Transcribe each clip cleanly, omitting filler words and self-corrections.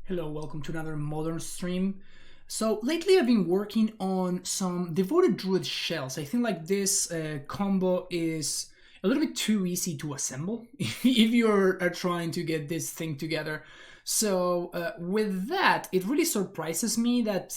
Hello, welcome to another modern stream. So lately I've been working on some Devoted Druid shells. I think like this combo is a little bit too easy to assemble if you're trying to get this thing together. So with that, it really surprises me that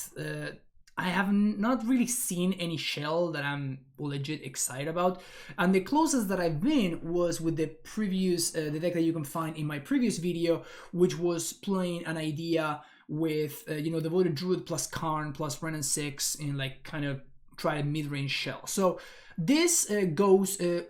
I have not really seen any shell that I'm legit excited about, and the closest that I've been was with the previous the deck that you can find in my previous video, which was playing an idea with Devoted Druid plus Karn plus Ren and 6 in like kind of try a mid-range shell. So this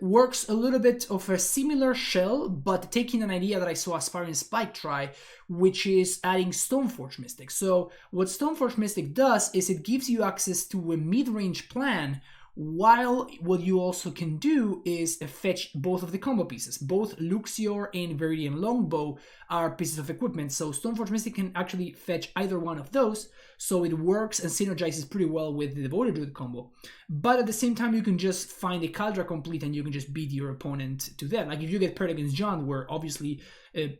works a little bit of a similar shell, but taking an idea that I saw Aspiring Spike try, which is adding Stoneforge Mystic. So what Stoneforge Mystic does is it gives you access to a mid-range plan, while what you also can do is fetch both of the combo pieces. Both Luxior and Viridian Longbow are pieces of equipment, so Stoneforge Mystic can actually fetch either one of those, so it works and synergizes pretty well with the Devoted Druid combo. But at the same time, you can just find a Caldra complete and you can just beat your opponent to death. Like if you get paired against John, where obviously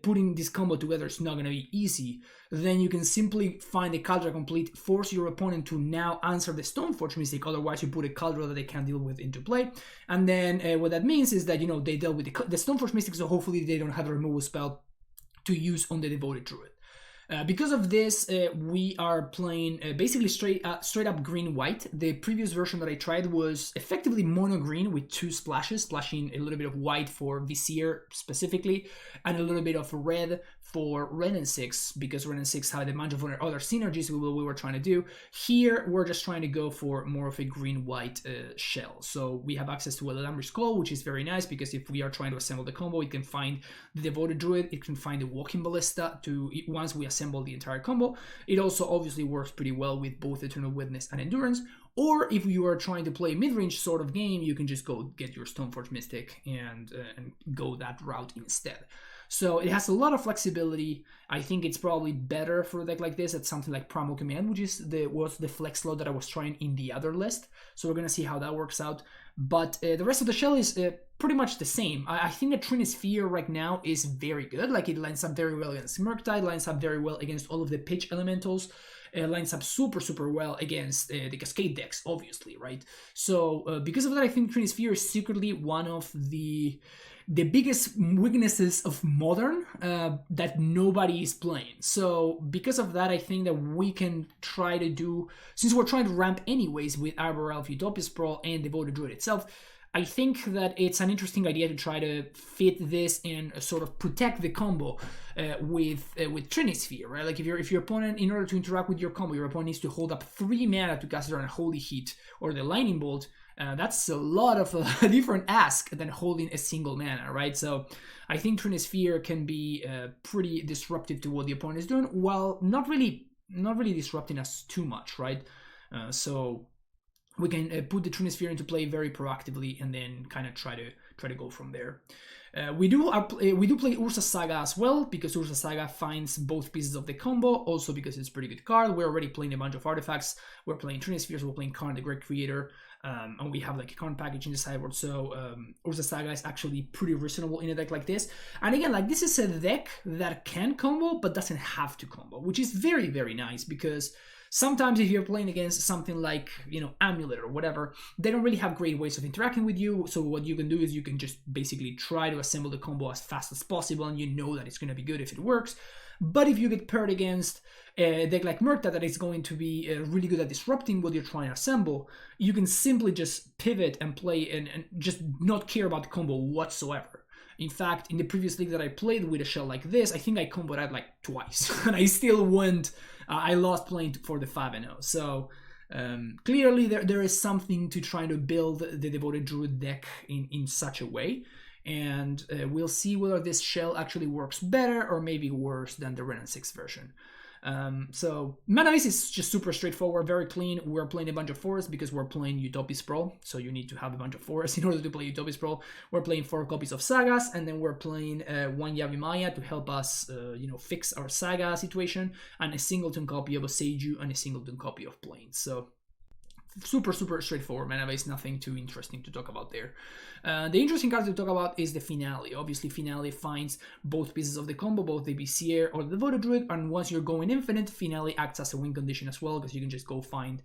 putting this combo together is not going to be easy, then you can simply find a Caldra complete, force your opponent to now answer the Stoneforge Mystic, otherwise you put a Caldra that they can't deal with into play. And then what that means is that, they dealt with the Stoneforge Mystic, so hopefully they don't have a removal spell to use on the Devoted Druid. Because of this, we are playing basically straight up green-white. The previous version that I tried was effectively mono-green with two splashes, splashing a little bit of white for Vizier specifically, and a little bit of red for Ren and 6, because Ren and 6 had a bunch of other synergies with what we were trying to do. Here, we're just trying to go for more of a green-white shell. So we have access to a Lambert's Call, which is very nice, because if we are trying to assemble the combo, it can find the Devoted Druid, it can find the Walking Ballista once we assemble the entire combo. It also obviously works pretty well with both Eternal Witness and Endurance. Or if you are trying to play a mid-range sort of game, you can just go get your Stoneforge Mystic and go that route instead. So it has a lot of flexibility. I think it's probably better for a deck like this at something like Primal Command, which was the flex slot that I was trying in the other list. So we're going to see how that works out. But the rest of the shell is pretty much the same. I think the Trinisphere right now is very good. Like it lines up very well against Murktide, lines up very well against all of the pitch elementals. Lines up super well against the Cascade decks, obviously, right? So because of that, I think Trinisphere is secretly one of the biggest weaknesses of Modern that nobody is playing. So because of that, I think that we can try to do, since we're trying to ramp anyways with Arbor Elf, Utopia Sprawl, and Devoted Druid itself, I think that it's an interesting idea to try to fit this and sort of protect the combo with Trinisphere, right? Like if your opponent, in order to interact with your combo, your opponent needs to hold up 3 mana to cast it on a Holy Heat or the Lightning Bolt. That's a lot of a different ask than holding a single mana, right? So I think Trinisphere can be pretty disruptive to what the opponent is doing, while not really disrupting us too much, right? So we can put the Trinisphere into play very proactively and then kind of try to go from there. We do play Ursa Saga as well, because Ursa Saga finds both pieces of the combo, also because it's a pretty good card. We're already playing a bunch of artifacts. We're playing Trinispheres, we're playing Karn, the Great Creator, and we have like a Karn package in the sideboard, so Ursa Saga is actually pretty reasonable in a deck like this. And again, like this is a deck that can combo, but doesn't have to combo, which is very, very nice, because sometimes if you're playing against something like, Amulet or whatever, they don't really have great ways of interacting with you. So what you can do is you can just basically try to assemble the combo as fast as possible, and you know that it's going to be good if it works. But if you get paired against a deck like Murktide that is going to be really good at disrupting what you're trying to assemble, you can simply just pivot and play and just not care about the combo whatsoever. In fact, in the previous league that I played with a shell like this, I think I comboed out like twice, and I still went. I lost playing for the 5-0. So clearly there is something to trying to build the Devoted Druid deck in such a way. And we'll see whether this shell actually works better or maybe worse than the Ren and 6 version. So mana base is just super straightforward, very clean. We're playing a bunch of forests because we're playing Utopia Sprawl, so you need to have a bunch of forests in order to play Utopia Sprawl. We're playing 4 copies of Sagas, and then we're playing 1 Yavimaya to help us, fix our Saga situation, and a singleton copy of a Seiju and a singleton copy of Plains. So super straightforward mana base, nothing too interesting to talk about there. The interesting card to talk about is the Finale. Obviously, Finale finds both pieces of the combo, both the BCR or the Devoted Druid, and once you're going infinite, Finale acts as a win condition as well, because you can just go find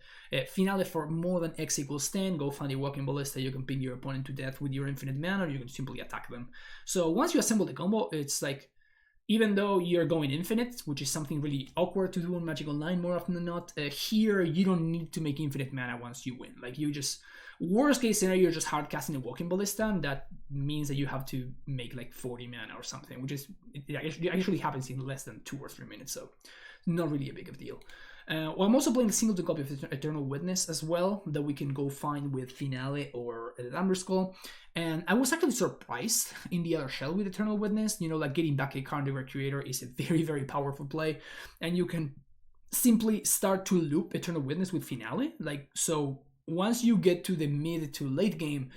Finale for more than X equals 10, go find a Walking Ballista, you can ping your opponent to death with your infinite mana, or you can simply attack them. So once you assemble the combo, it's like, even though you're going infinite, which is something really awkward to do on Magic Online more often than not, here you don't need to make infinite mana once you win. Like, you just, worst case scenario, you're just hard casting a Walking Ballista, and that means that you have to make like 40 mana or something, which is, it actually happens in less than 2 or 3 minutes, so not really a big of a deal. Well, I'm also playing a singleton copy of Eternal Witness as well, that we can go find with Finale or Amber Skull. And I was actually surprised in the other shell with Eternal Witness. You know, like, getting back a Karn Creator is a very, very powerful play. And you can simply start to loop Eternal Witness with Finale. Like, so once you get to the mid to late game,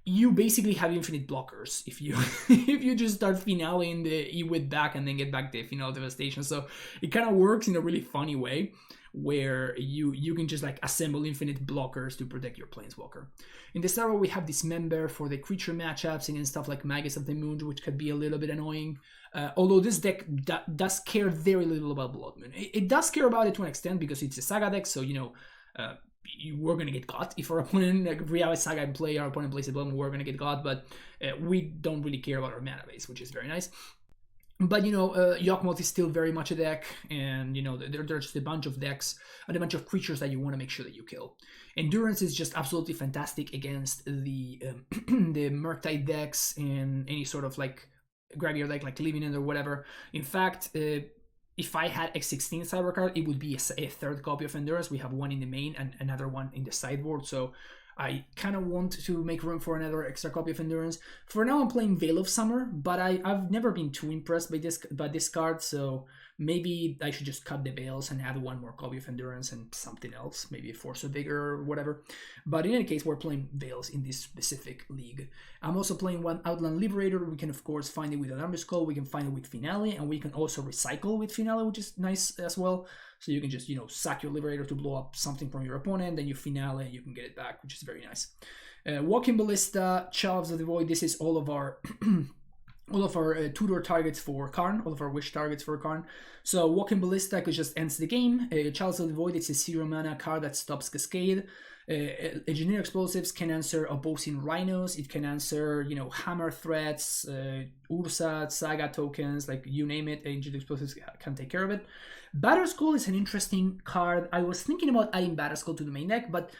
you basically have infinite blockers if you if you just start Finale in the Ewit back and then get back the Finale Devastation. So it kind of works in a really funny way, where you can just like assemble infinite blockers to protect your Planeswalker. In the Starro, we have Dismember for the creature matchups against stuff like Magus of the Moon, which could be a little bit annoying. Although this deck does care very little about Blood Moon. It does care about it to an extent because it's a Saga deck, so, you know, we're going to get got. If our opponent, like, if we have a Saga in play, our opponent plays a Blood Moon, we're going to get got, but we don't really care about our mana base, which is very nice. But, you know, Yawgmoth is still very much a deck, and, you know, there's just a bunch of decks and a bunch of creatures that you want to make sure that you kill. Endurance is just absolutely fantastic against the the Murktide decks and any sort of, like, graveyard deck, like Living End or whatever. In fact, if I had X16 Cyber card, it would be a third copy of Endurance. We have one in the main and another one in the sideboard, so I kind of want to make room for another extra copy of Endurance. For now, I'm playing Veil of Summer, but I've never been too impressed by this card, so maybe I should just cut the Veils and add one more copy of Endurance and something else, maybe a Force of Vigor or whatever. But in any case, we're playing Veils in this specific league. I'm also playing one Outland Liberator. We can, of course, find it with Alarm Skull, we can find it with Finale, and we can also recycle with Finale, which is nice as well. So you can just, you know, sack your Liberator to blow up something from your opponent, then you Finale, you can get it back, which is very nice. Walking Ballista, Chalice of the Void, this is all of our tutor targets for Karn, all of our wish targets for Karn. So Walking Ballista could just ends the game. Chalice of the Void, it's a 0 mana card that stops Cascade. Engineer Explosives can answer opposing Rhinos. It can answer, you know, Hammer threats, Ursa, Saga tokens, like you name it. Engineer Explosives can take care of it. Batterskull is an interesting card. I was thinking about adding Batterskull to the main deck, but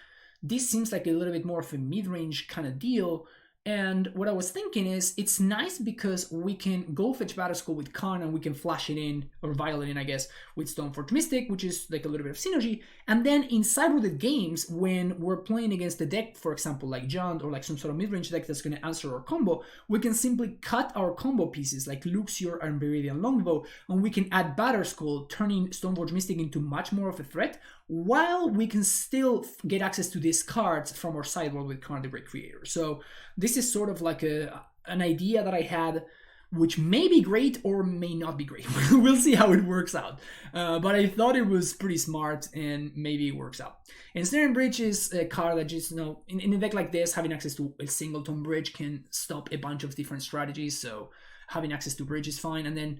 this seems like a little bit more of a mid-range kind of deal. And what I was thinking is, it's nice because we can go fetch Batterskull with Karn and we can flash it in, or vial it in, I guess, with Stoneforge Mystic, which is like a little bit of synergy. And then in sideboarded games, when we're playing against a deck, for example, like Jund or like some sort of mid-range deck that's going to answer our combo, we can simply cut our combo pieces like Luxior and Viridian Longbow, and we can add Batterskull, turning Stoneforge Mystic into much more of a threat, while we can still get access to these cards from our sideboard with Karn the Great Creator. So this is sort of like an idea that I had, which may be great or may not be great. We'll see how it works out. But I thought it was pretty smart, and maybe it works out. And Snaring Bridge is a card that just, you know, in a deck like this, having access to a singleton bridge can stop a bunch of different strategies, so having access to bridge is fine. And then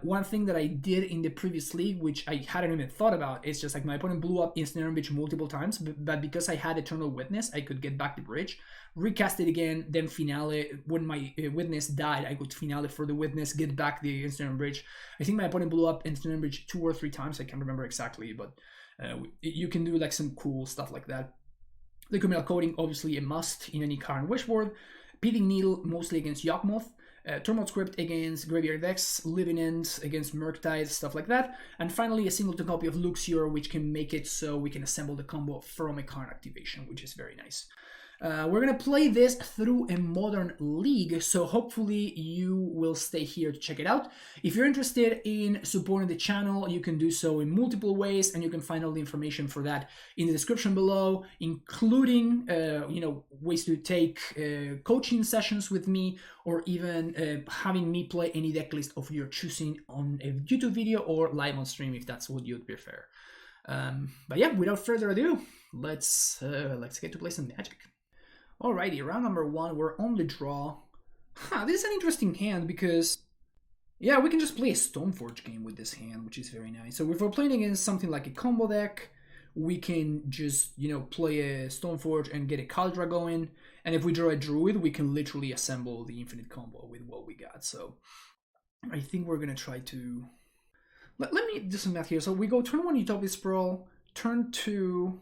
one thing that I did in the previous league, which I hadn't even thought about, is just like my opponent blew up Snaring Bridge multiple times, but because I had Eternal Witness, I could get back the bridge, recast it again, then Finale. When my Witness died, I could Finale for the Witness, get back the Snaring Bridge. I think my opponent blew up Snaring Bridge 2 or 3 times, I can't remember exactly, but you can do like some cool stuff like that. Liquid Metal Coating, obviously a must in any Karn Wishboard. Pithing Needle, mostly against Yawgmoth. Turmoil Script against Graveyard decks, Living End against Murktide, stuff like that. And finally, a singleton copy of Luxior, which can make it so we can assemble the combo from a Karn activation, which is very nice. We're going to play this through a modern league, so hopefully you will stay here to check it out. If you're interested in supporting the channel, you can do so in multiple ways, and you can find all the information for that in the description below, including ways to take coaching sessions with me, or even having me play any deck list of your choosing on a YouTube video or live on stream if that's what you'd prefer. But yeah, without further ado, let's get to play some Magic. Alrighty, round number 1, we're on the draw. This is an interesting hand because, yeah, we can just play a Stoneforge game with this hand, which is very nice. So if we're playing against something like a combo deck, we can just, play a Stoneforge and get a Kaldra going. And if we draw a Druid, we can literally assemble the infinite combo with what we got. So I think we're going to try to... Let me do some math here. So we go turn 1 Utopia Sprawl, turn 2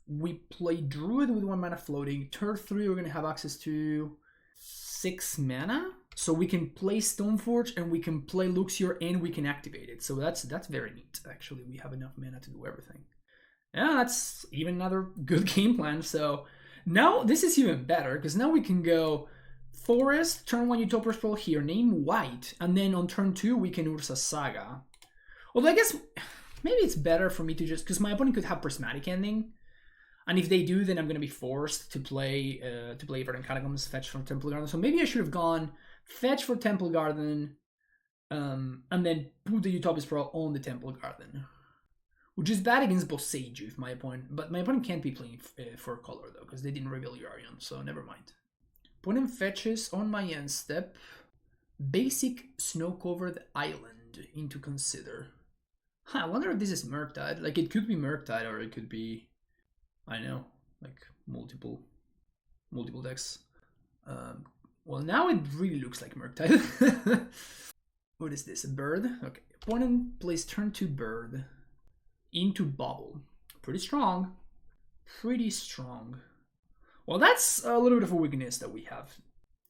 we play Druid with 1 mana floating, turn 3 we're going to have access to 6 mana. So we can play Stoneforge and we can play Luxior and we can activate it. So that's very neat. Actually, we have enough mana to do everything. Yeah, that's even another good game plan. So now this is even better because now we can go Forest, turn 1 Utopia Sprawl here, name white, and then on turn 2 we can Ursa Saga. Although I guess maybe it's better for me to just, because my opponent could have Prismatic Ending, and if they do, then I'm going to be forced to play Verdant Catacombs, fetch for Temple Garden. So maybe I should have gone fetch for Temple Garden, and then put the Utopia Sprawl on the Temple Garden, which is bad against Boseiju if my opponent, but my opponent can't be playing for color though, because they didn't reveal Yarion, so never mind. Opponent fetches on my end step, basic snow-covered island into consider. I wonder if this is Murktide. Like, it could be Murktide or it could be, I don't know, like multiple decks. Well, now it really looks like Murktide. What is this? A bird? Okay. Opponent plays turn 2 bird into bubble. Pretty strong. Pretty strong. Well, that's a little bit of a weakness that we have.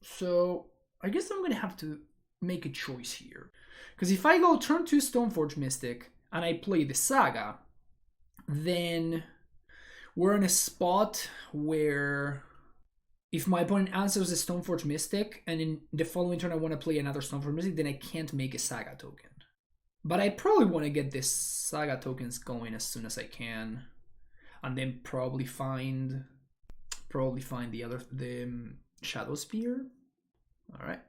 So I guess I'm going to have to make a choice here. Because if I go turn 2 Stoneforge Mystic and I play the Saga, then we're in a spot where if my opponent answers the Stoneforge Mystic and in the following turn I want to play another Stoneforge Mystic, then I can't make a Saga token. But I probably want to get this Saga tokens going as soon as I can, and then probably find the Shadow Spear. All right.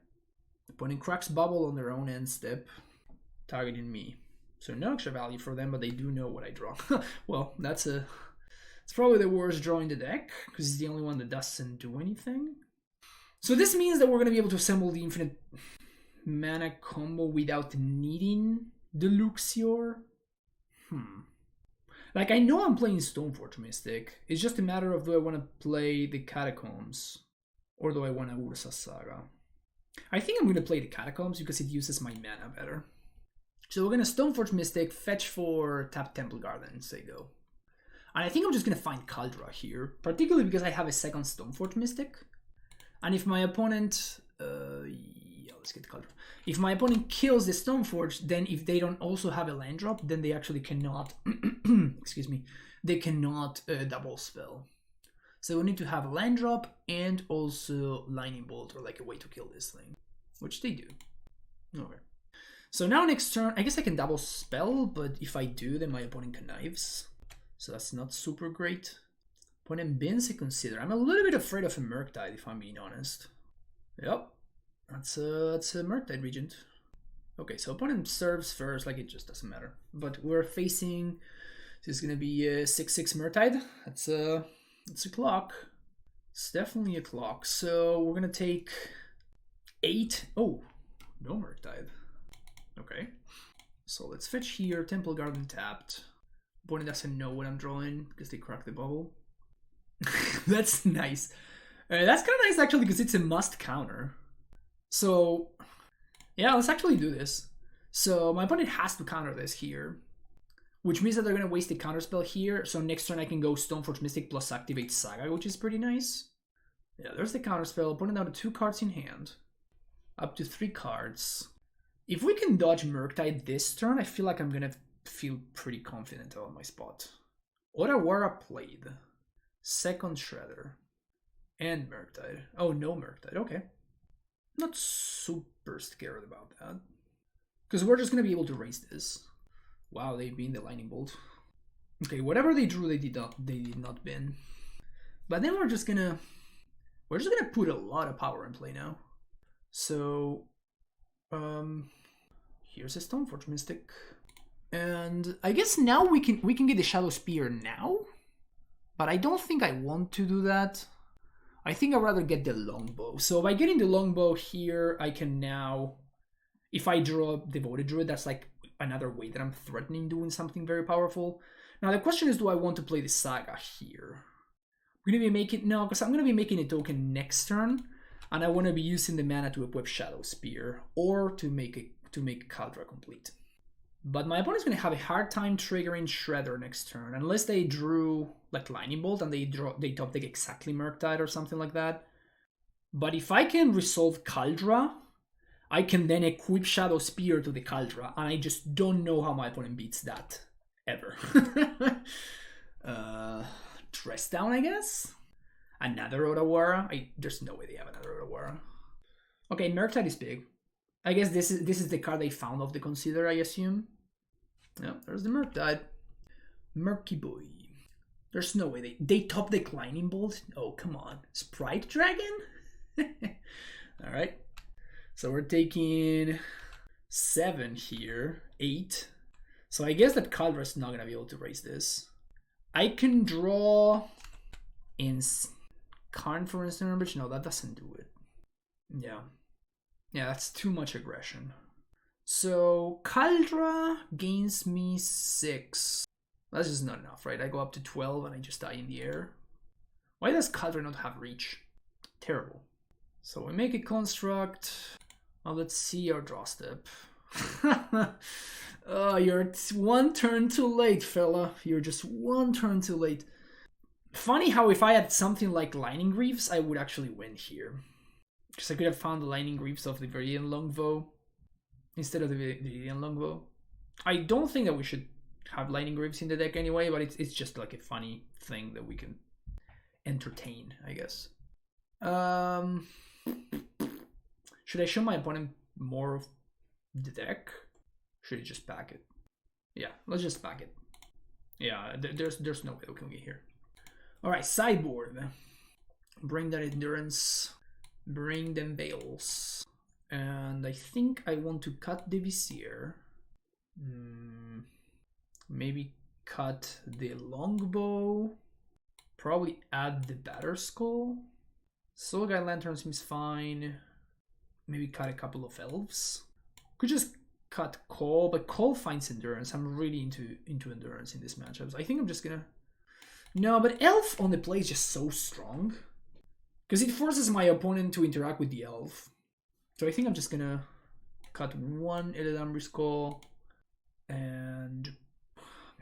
Opponent cracks bubble on their own end step, targeting me. So no extra value for them, but they do know what I draw. Well, it's probably the worst draw in the deck, because it's the only one that doesn't do anything. So this means that we're going to be able to assemble the infinite mana combo without needing the Luxior. Like, I know I'm playing Stoneforge Mystic. It's just a matter of, do I want to play the Catacombs or do I want to Ursa Saga? I think I'm going to play the Catacombs because it uses my mana better. So we're going to Stoneforge Mystic, fetch for tap Temple Garden, say go. And I think I'm just going to find Kaldra here, particularly because I have a second Stoneforge Mystic. And if my opponent... let's get Kaldra. If my opponent kills the Stoneforge, then if they don't also have a land drop, then they actually cannot... excuse me. They cannot double spell. So we need to have a land drop and also Lightning Bolt, or like a way to kill this thing. Which they do. Okay. So now next turn, I guess I can double spell, but if I do, then my opponent connives. So that's not super great. Opponent bins a consider. I'm a little bit afraid of a Murktide, if I'm being honest. Yep. That's a Murktide Regent. Okay, so opponent serves first, like it just doesn't matter. But we're facing... This is going to be a 6/6 Murktide. It's a clock. It's definitely a clock. So we're going to take 8. Oh, no Murktide. Okay. So let's fetch here. Temple Garden tapped. Opponent doesn't know what I'm drawing because they cracked the bubble. That's nice. That's kind of nice actually because it's a must counter. So yeah, let's actually do this. So my opponent has to counter this here, which means that they're going to waste the counterspell here. So next turn I can go Stoneforge Mystic plus activate Saga, which is pretty nice. Yeah, there's the counterspell. Opponent down to 2 cards in hand. Up to 3 cards. If we can dodge Murktide this turn, I feel like I'm going to feel pretty confident on my spot. Orawara played. Second Shredder. And Murktide. Oh, no Murktide. Okay. Not super scared about that. Because we're just going to be able to raise this. Wow, they bin the Lightning Bolt. Okay, whatever they drew, they did not bin. But then we're just gonna put a lot of power in play now. So here's a Stoneforge Mystic. And I guess now we can get the Shadow Spear now, but I don't think I want to do that. I think I'd rather get the longbow. So by getting the longbow here, I can now, if I draw Devoted Druid, that's like another way that I'm threatening doing something very powerful. Now the question is, do I want to play the Saga here? I'm gonna be making, no, because I'm gonna be making a token next turn, and I want to be using the mana to equip Shadow Spear or to make Kaldra complete. But my opponent's gonna have a hard time triggering Shredder next turn, unless they drew like Lightning Bolt and they top deck exactly Murktide or something like that. But if I can resolve Kaldra, I can then equip Shadow Spear to the Kaldra, and I just don't know how my opponent beats that ever. Dress down, I guess. Another Otawara. There's no way they have another Otawara. Okay, Murktide is big. I guess this is the card they found of the Consider, I assume. Yeah, there's the Murktide. Murky boy. There's no way they top deck Lightning Bolt. Oh, come on. Sprite Dragon? Alright. So we're taking 7 here. 8. So I guess that Kaldra's not gonna be able to raise this. I can draw in Karn for instant bridge. No, that doesn't do it. Yeah. Yeah, that's too much aggression. So Kaldra gains me 6. That's just not enough, right? I go up to 12 and I just die in the air. Why does Kaldra not have reach? Terrible. So we make a construct. Let's see our draw step. Oh, you're 1 turn too late, fella. You're just 1 turn too late. Funny how if I had something like Lightning Greaves, I would actually win here. Because I could have found the Lightning Greaves of the Viridian Longbow instead of the Viridian Longbow. I don't think that we should have Lightning Greaves in the deck anyway, but it's just like a funny thing that we can entertain, I guess. Should I show my opponent more of the deck? Should I just back it? Yeah, let's just back it. Yeah, there's no way we can get here. Alright, sideboard. Bring that endurance. Bring them Veils. And I think I want to cut the Vizier. Maybe cut the Longbow. Probably add the Batterskull. Soulguide Lantern seems fine. Maybe cut a couple of Elves. Could just cut Call, but Call finds Endurance. I'm really into Endurance in this matchup. So I think I'm just gonna... No, but Elf on the play is just so strong. Because it forces my opponent to interact with the Elf. So I think I'm just gonna cut 1 Eladamri Skull and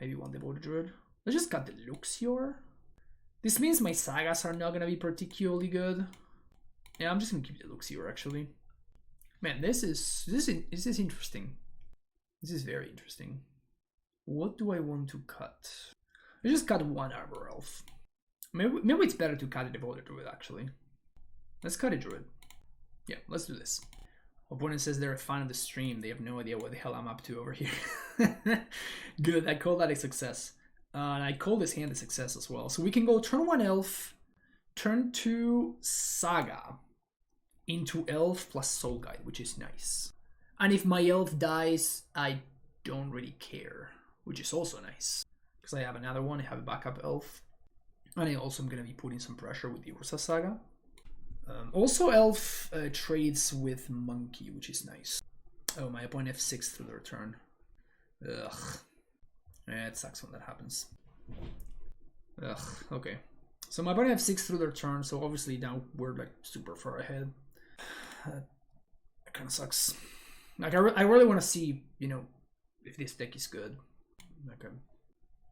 maybe 1 Devoted Druid. Let's just cut the Luxior. This means my Sagas are not gonna be particularly good. Yeah, I'm just gonna keep the Luxior actually. Man, this is interesting. This is very interesting. What do I want to cut? Let's just cut 1 Arbor Elf. Maybe it's better to cut a Devoted Druid actually. Let's cut a Druid. Yeah, let's do this. Opponent says they're a fan of the stream. They have no idea what the hell I'm up to over here. Good, I call that a success. And I call this hand a success as well. So we can go turn 1 Elf, turn 2 Saga into Elf plus Soul Guide, which is nice. And if my Elf dies, I don't really care, which is also nice. Because I have another one, I have a backup Elf. And I also am going to be putting some pressure with the Ursa Saga. Also, Elf trades with Monkey, which is nice. Oh, my opponent F6 through their turn. Ugh. Yeah, it sucks when that happens. Ugh, okay. So my opponent F6 through their turn, so obviously now we're like super far ahead. That kind of sucks. Like, I really want to see, you know, if this deck is good. Like, I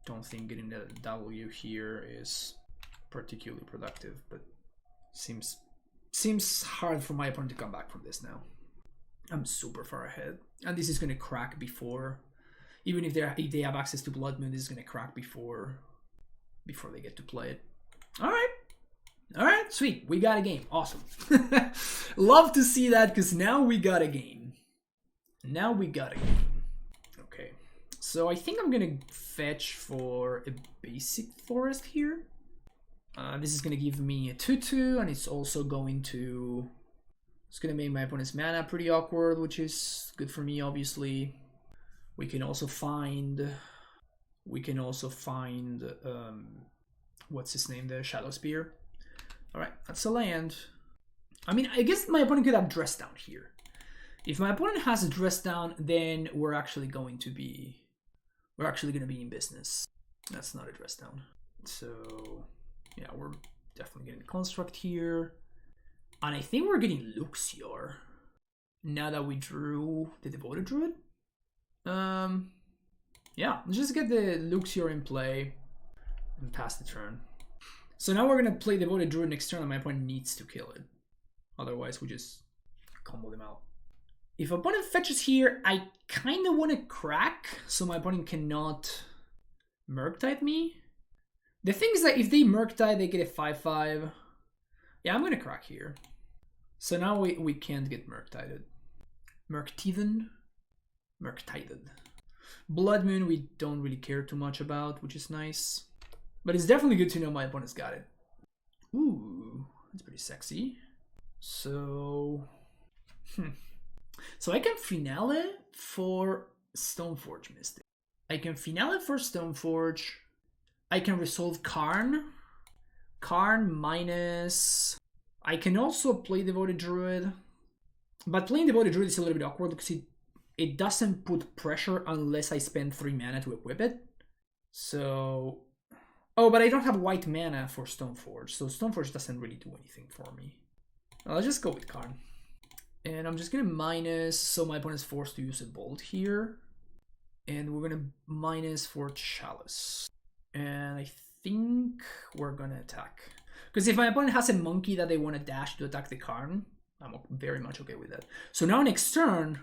don't think getting the W here is particularly productive, but seems hard for my opponent to come back from this now. I'm super far ahead, and this is going to crack before, even if they have access to Blood Moon, this is going to crack before they get to play it. All right, sweet, we got a game. Awesome. Love to see that, because now we got a game. Okay, so I think I'm going to fetch for a basic forest here. This is going to give me a 2/2, and it's also going to... It's going to make my opponent's mana pretty awkward, which is good for me, obviously. We can also find what's his name, the Shadow Spear. All right, that's a land. I mean, I guess my opponent could have dressed down here. If my opponent has a dress down, then we're actually going to be in business. That's not a dress down. So yeah, we're definitely getting construct here. And I think we're getting Luxior now that we drew the Devoted Druid. Yeah, let's just get the Luxior in play and pass the turn. So now we're gonna play Devoted Druid next turn and my opponent needs to kill it. Otherwise we just combo them out. If opponent fetches here, I kind of want to crack so my opponent cannot Murktide me. The thing is that if they Murktide, they get a 5/5. Yeah, I'm going to crack here. So now we can't get Murktided. Murktiden? Murktided. Blood Moon we don't really care too much about, which is nice. But it's definitely good to know my opponent's got it. Ooh, that's pretty sexy. So... So I can Finale for Stoneforge Mystic. I can Finale for Stoneforge. I can resolve Karn. Karn minus... I can also play Devoted Druid. But playing Devoted Druid is a little bit awkward because it doesn't put pressure unless I spend 3 mana to equip it. So... Oh, but I don't have white mana for Stoneforge. So Stoneforge doesn't really do anything for me. I'll just go with Karn. And I'm just gonna minus, so my opponent's forced to use a bolt here. And we're gonna minus for Chalice. And I think we're gonna attack. Because if my opponent has a monkey that they want to dash to attack the Karn, I'm very much okay with that. So now next turn,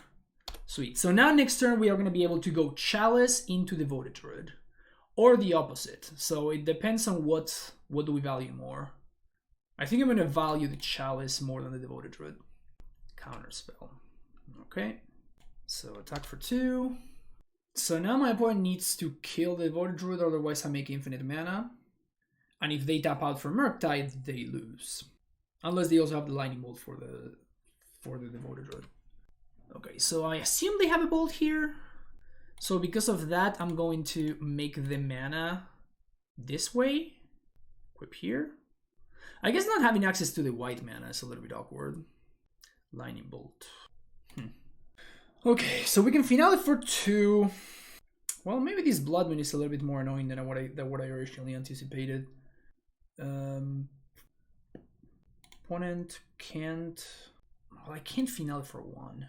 sweet. So now next turn we are gonna be able to go Chalice into Devoted Druid. Or the opposite. So it depends on what do we value more. I think I'm gonna value the Chalice more than the Devoted Druid. Counter spell. Okay, so attack for 2. So now my opponent needs to kill the Devoted Druid, otherwise I make infinite mana. And if they tap out for Murktide, they lose. Unless they also have the Lightning Bolt for the Devoted Druid. Okay, so I assume they have a bolt here. So because of that, I'm going to make the mana this way. Equip here. I guess not having access to the white mana is a little bit awkward. Lightning Bolt. Okay, so we can Finale for 2. Well, maybe this Blood Moon is a little bit more annoying than what I originally anticipated. Opponent can't... Well, I can't Finale for 1.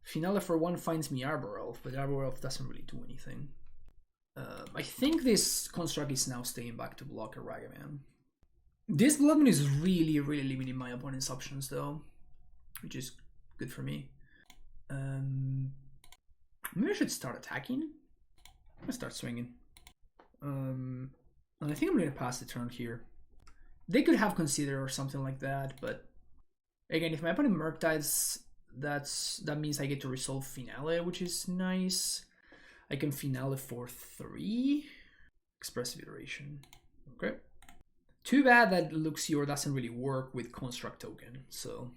Finale for 1 finds me Arbor Elf, but Arbor Elf doesn't really do anything. I think this construct is now staying back to block a Ragavan. This Blood Moon is really, really limiting my opponent's options though, which is good for me. Maybe I should start attacking. I'm gonna start swinging. And I think I'm gonna pass the turn here. They could have Consider or something like that, but again, if my opponent Murktides, that means I get to resolve Finale, which is nice. I can Finale for 3. Expressive Iteration. Okay. Too bad that Luxior doesn't really work with Construct Token, so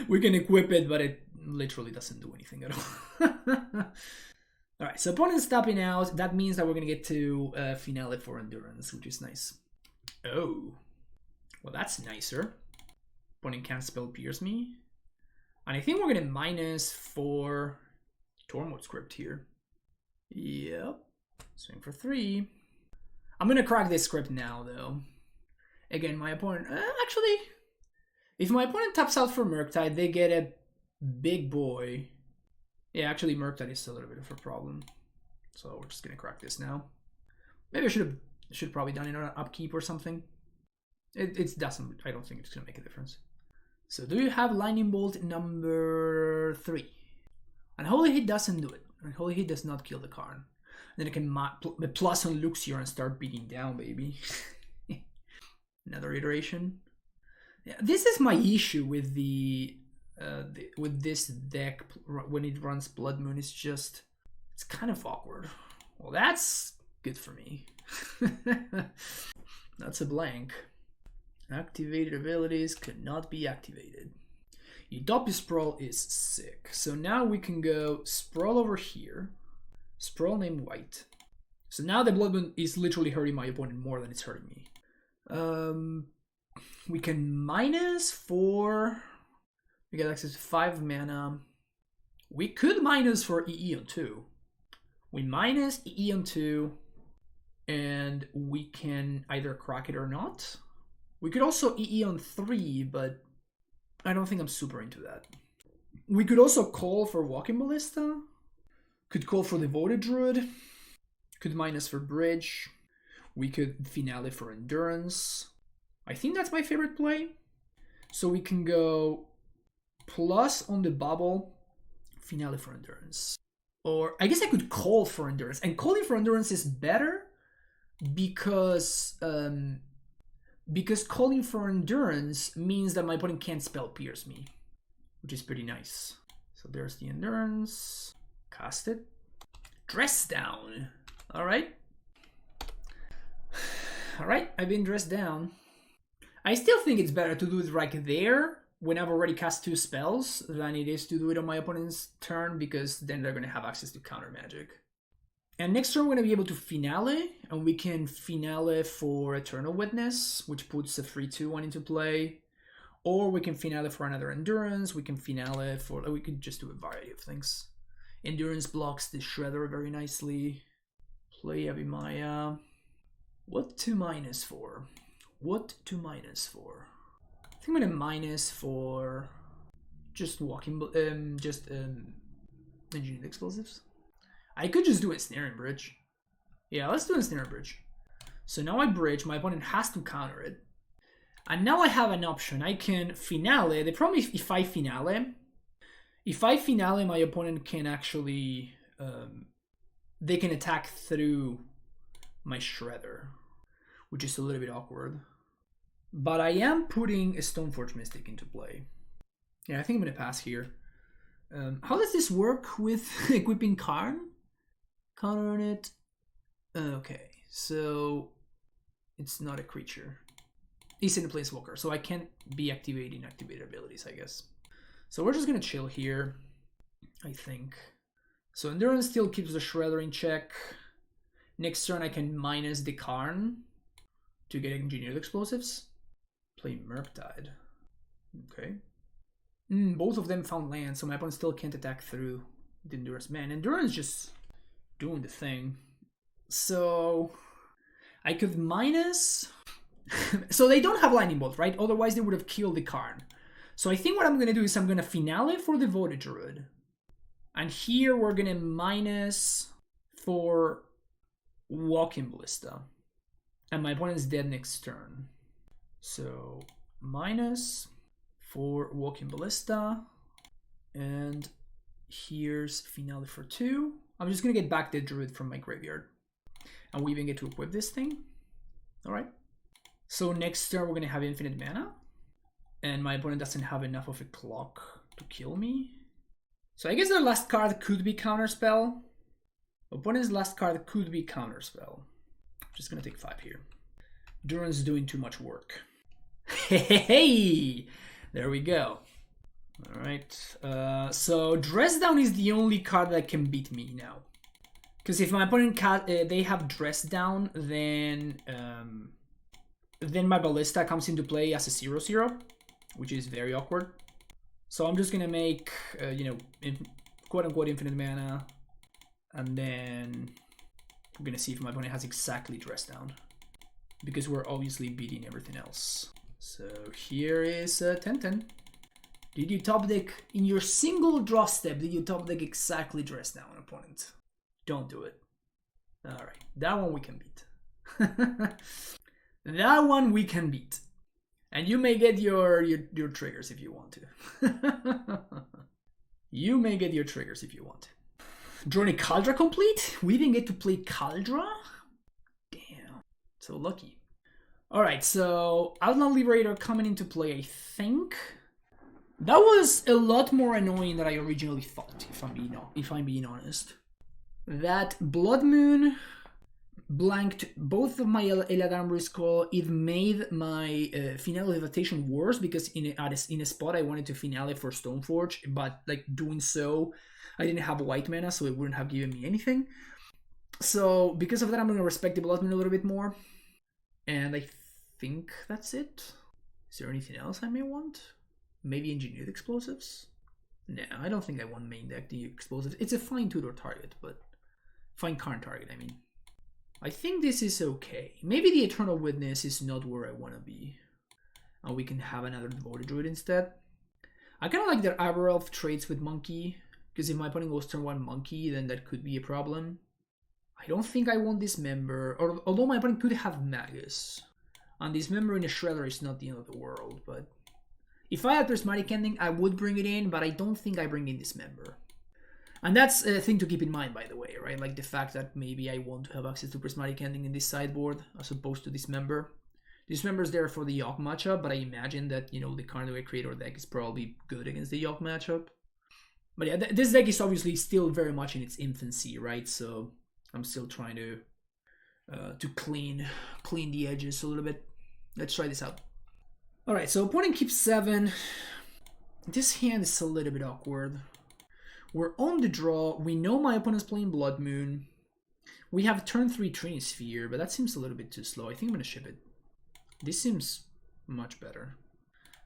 we can equip it, but it literally doesn't do anything at all. Alright, so opponent's tapping out. That means that we're going to get to Finale for Endurance, which is nice. Oh. Well, that's nicer. Opponent can't spell Pierce me. And I think we're going to minus for Tormod Script here. Yep. Swing for 3. I'm going to crack this script now, though. Again, my opponent... actually, if my opponent taps out for Murktide, they get a big boy. Yeah, actually, Murktide is a little bit of a problem. So we're just going to crack this now. Maybe I should probably done it on an upkeep or something. It doesn't... I don't think it's going to make a difference. So do you have Lightning Bolt number 3? Unholy Hit doesn't do it. Unholy Hit does not kill the Karn. Then I can plus on Luxior and start beating down, baby. Another iteration. Yeah, this is my issue with with this deck when it runs Blood Moon. It's just, it's kind of awkward. Well, that's good for me. That's a blank. Activated abilities could not be activated. Utopia Sprawl is sick. So now we can go Sprawl over here. Sprawl named White. So now the Blood Moon is literally hurting my opponent more than it's hurting me. We can minus 4. We get access to 5 mana. We could minus for EE on 2. We minus EE on 2. And we can either crack it or not. We could also EE on 3, but I don't think I'm super into that. We could also call for Walking Ballista. Could call for Devoted Druid. Could minus for Bridge. We could Finale for Endurance. I think that's my favorite play. So we can go plus on the bubble, Finale for Endurance. Or I guess I could call for Endurance. And calling for Endurance is better because calling for Endurance means that my opponent can't spell pierce me, which is pretty nice. So there's the Endurance. Cast it. Dress down. All right. All right, I've been dressed down. I still think it's better to do it right there when I've already cast 2 spells than it is to do it on my opponent's turn, because then they're going to have access to counter magic. And next turn we're going to be able to Finale, and we can Finale for Eternal Witness, which puts a 3/2/1 into play. Or we can Finale for another Endurance, we can Finale for... we could just do a variety of things. Endurance blocks the Shredder very nicely. Play Abimaya. What to minus for? What to minus for? I think I'm gonna minus for just engineered explosives. I could just do a Snaring Bridge. Yeah, let's do a Snaring Bridge. So now I bridge, my opponent has to counter it. And now I have an option. I can Finale. The problem is if I Finale, my opponent can actually they can attack through my Shredder, which is a little bit awkward. But I am putting a Stoneforge Mystic into play. Yeah, I think I'm going to pass here. How does this work with equipping Karn? Counter on it. Okay, so it's not a creature. It's in a planeswalker, so I can't be activating activated abilities, I guess. So we're just going to chill here, I think. So Endurance still keeps the Shredder in check. Next turn I can minus the Karn to get engineered explosives. Play Murktide. Okay. Both of them found land, so my opponent still can't attack through the Endurance. Man, Endurance just doing the thing. So I could minus... so they don't have Lightning Bolt, right? Otherwise they would have killed the Karn. So I think what I'm going to do is I'm going to Finale for the Devoted Druid. And here we're going to minus for Walking Ballista. And my opponent's dead next turn. So minus for Walking Ballista. And here's Finale for 2. I'm just going to get back the Druid from my graveyard. And we even get to equip this thing. Alright. So next turn we're going to have infinite mana. And my opponent doesn't have enough of a clock to kill me. So I guess the last card could be Counterspell. Opponent's last card could be Counterspell. Just going to take 5 here. Duran's doing too much work. Hey! There we go. Alright. So Dress Down is the only card that can beat me now. Because if my opponent they have Dress Down, then my Ballista comes into play as a 0/0, which is very awkward. So I'm just gonna make quote-unquote infinite mana, and then I'm gonna see if my opponent has exactly Dress Down, because we're obviously beating everything else. So here is 10-10. Did you top deck in your single draw step? Did you top deck exactly Dress Down, opponent? Don't do it. All right, that one we can beat. That one we can beat. And you may get your triggers if you want to. You may get your triggers if you want to. Journey Kaldra complete? We didn't get to play Kaldra? Damn. So lucky. Alright, so Outlaw Liberator coming into play, I think. That was a lot more annoying than I originally thought, if I'm being honest. That Blood Moon blanked both of my Eladamri Skull. It made my Finale Levitation worse because in a spot I wanted to Finale for Stoneforge, but like doing so, I didn't have white mana, so it wouldn't have given me anything. So because of that, I'm going to respect the Blood Moon a little bit more. And I think that's it. Is there anything else I may want? Maybe Engineered Explosives? No, I don't think I want main deck the Explosives. It's a fine tutor target, but fine Karn target, I mean. I think this is okay. Maybe the Eternal Witness is not where I want to be. And we can have another Devoted Druid instead. I kind of like that Arbor Elf trades with Monkey, because if my opponent goes turn 1 Monkey, then that could be a problem. I don't think I want Dismember, or although my opponent could have Magus. And Dismember in a Shredder is not the end of the world, but if I had Prismatic Ending, I would bring it in, but I don't think I bring in Dismember. And that's a thing to keep in mind, by the way, right? Like the fact that maybe I want to have access to Prismatic Ending in this sideboard as opposed to Dismember. Dismember is there for the Yawk matchup, but I imagine that, you know, the Carnivore Creator deck is probably good against the Yawk matchup. But yeah, this deck is obviously still very much in its infancy, right? So I'm still trying to clean the edges a little bit. Let's try this out. All right, so opponent keeps 7. This hand is a little bit awkward. We're on the draw. We know my opponent's playing Blood Moon. We have turn 3 Trinisphere, but that seems a little bit too slow. I think I'm going to ship it. This seems much better.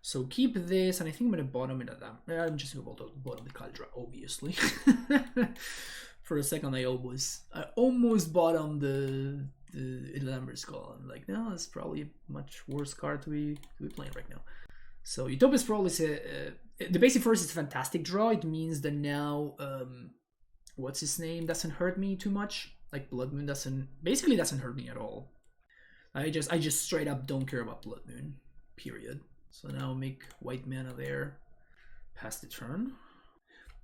So keep this, and I think I'm going to bottom it at that. I'm just going to bottom the Kaldra, obviously. For a second, I almost bottomed the Eladamri Skull. I'm like, no, it's probably a much worse card to be playing right now. So Utopia Sprawl is the basic force is a fantastic draw. It means that now, what's his name doesn't hurt me too much. Like Blood Moon doesn't hurt me at all. I just straight up don't care about Blood Moon, period. So now make white mana there, pass the turn.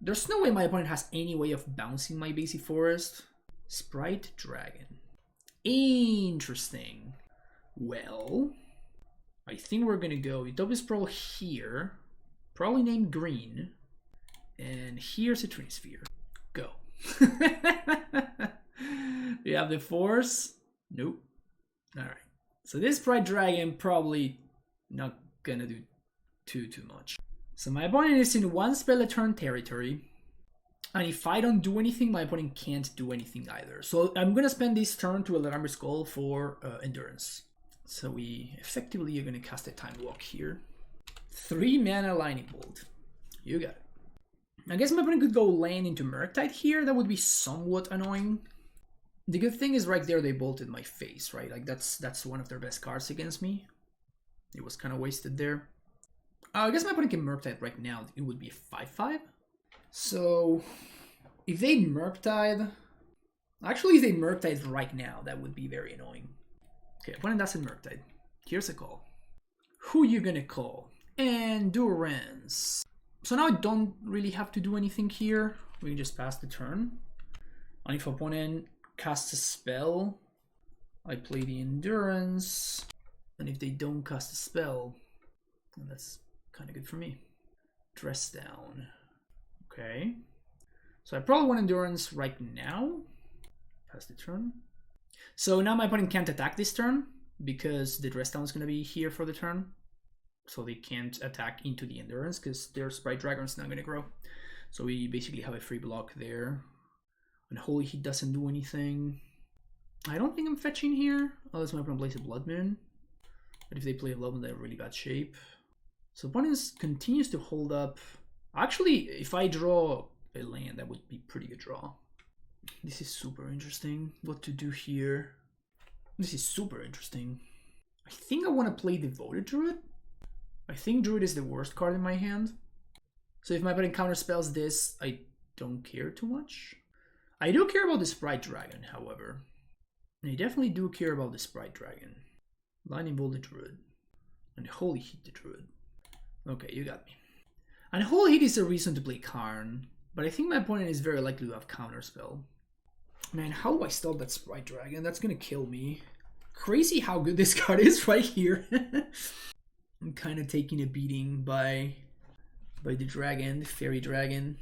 There's no way my opponent has any way of bouncing my basic forest. Sprite Dragon. Interesting. Well, I think we're gonna go Utopia Sprawl here, probably named green, and here's a Trinisphere. Go. We have the force. Nope. All right. So this Sprite Dragon probably not gonna do too much. So my opponent is in 1 spell a turn territory. And if I don't do anything, my opponent can't do anything either. So I'm going to spend this turn to Eladamri Skull for Endurance. So we effectively are going to cast a Time Walk here. 3 mana Lightning Bolt. You got it. I guess my opponent could go land into Murktide here. That would be somewhat annoying. The good thing is right there they bolted my face, right? Like that's one of their best cards against me. It was kind of wasted there. I guess my opponent can Murktide right now. It would be a 5/5. So if they Murktide, actually if they Murktide right now, that would be very annoying. Okay, opponent doesn't Murktide. Here's a call. Who you gonna call? Endurance. So now I don't really have to do anything here. We can just pass the turn. And if opponent casts a spell, I play the Endurance. And if they don't cast a spell, then that's kind of good for me. Dress down. Okay. So I probably want Endurance right now. Pass the turn. So now my opponent can't attack this turn because the dress down is going to be here for the turn. So they can't attack into the Endurance because their Sprite Dragon is not going to grow. So we basically have a free block there. And Holy Heat doesn't do anything. I don't think I'm fetching here, unless my opponent plays a Blood Moon. But if they play a Blood Moon, they're in really bad shape. So opponent continues to hold up. Actually, if I draw a land, that would be a pretty good draw. This is super interesting. What to do here? This is super interesting. I think I want to play Devoted Druid. I think Druid is the worst card in my hand. So if my opponent counterspells this, I don't care too much. I do care about the Sprite Dragon, however. I definitely do care about the Sprite Dragon. Lightning Bolt the Druid. And Holy Heat the Druid. Okay, you got me. And Holy Heat is a reason to play Karn, but I think my opponent is very likely to have Counterspell. Man, how do I stop that Sprite Dragon? That's gonna kill me. Crazy how good this card is right here. I'm kind of taking a beating by the dragon, the Fairy Dragon.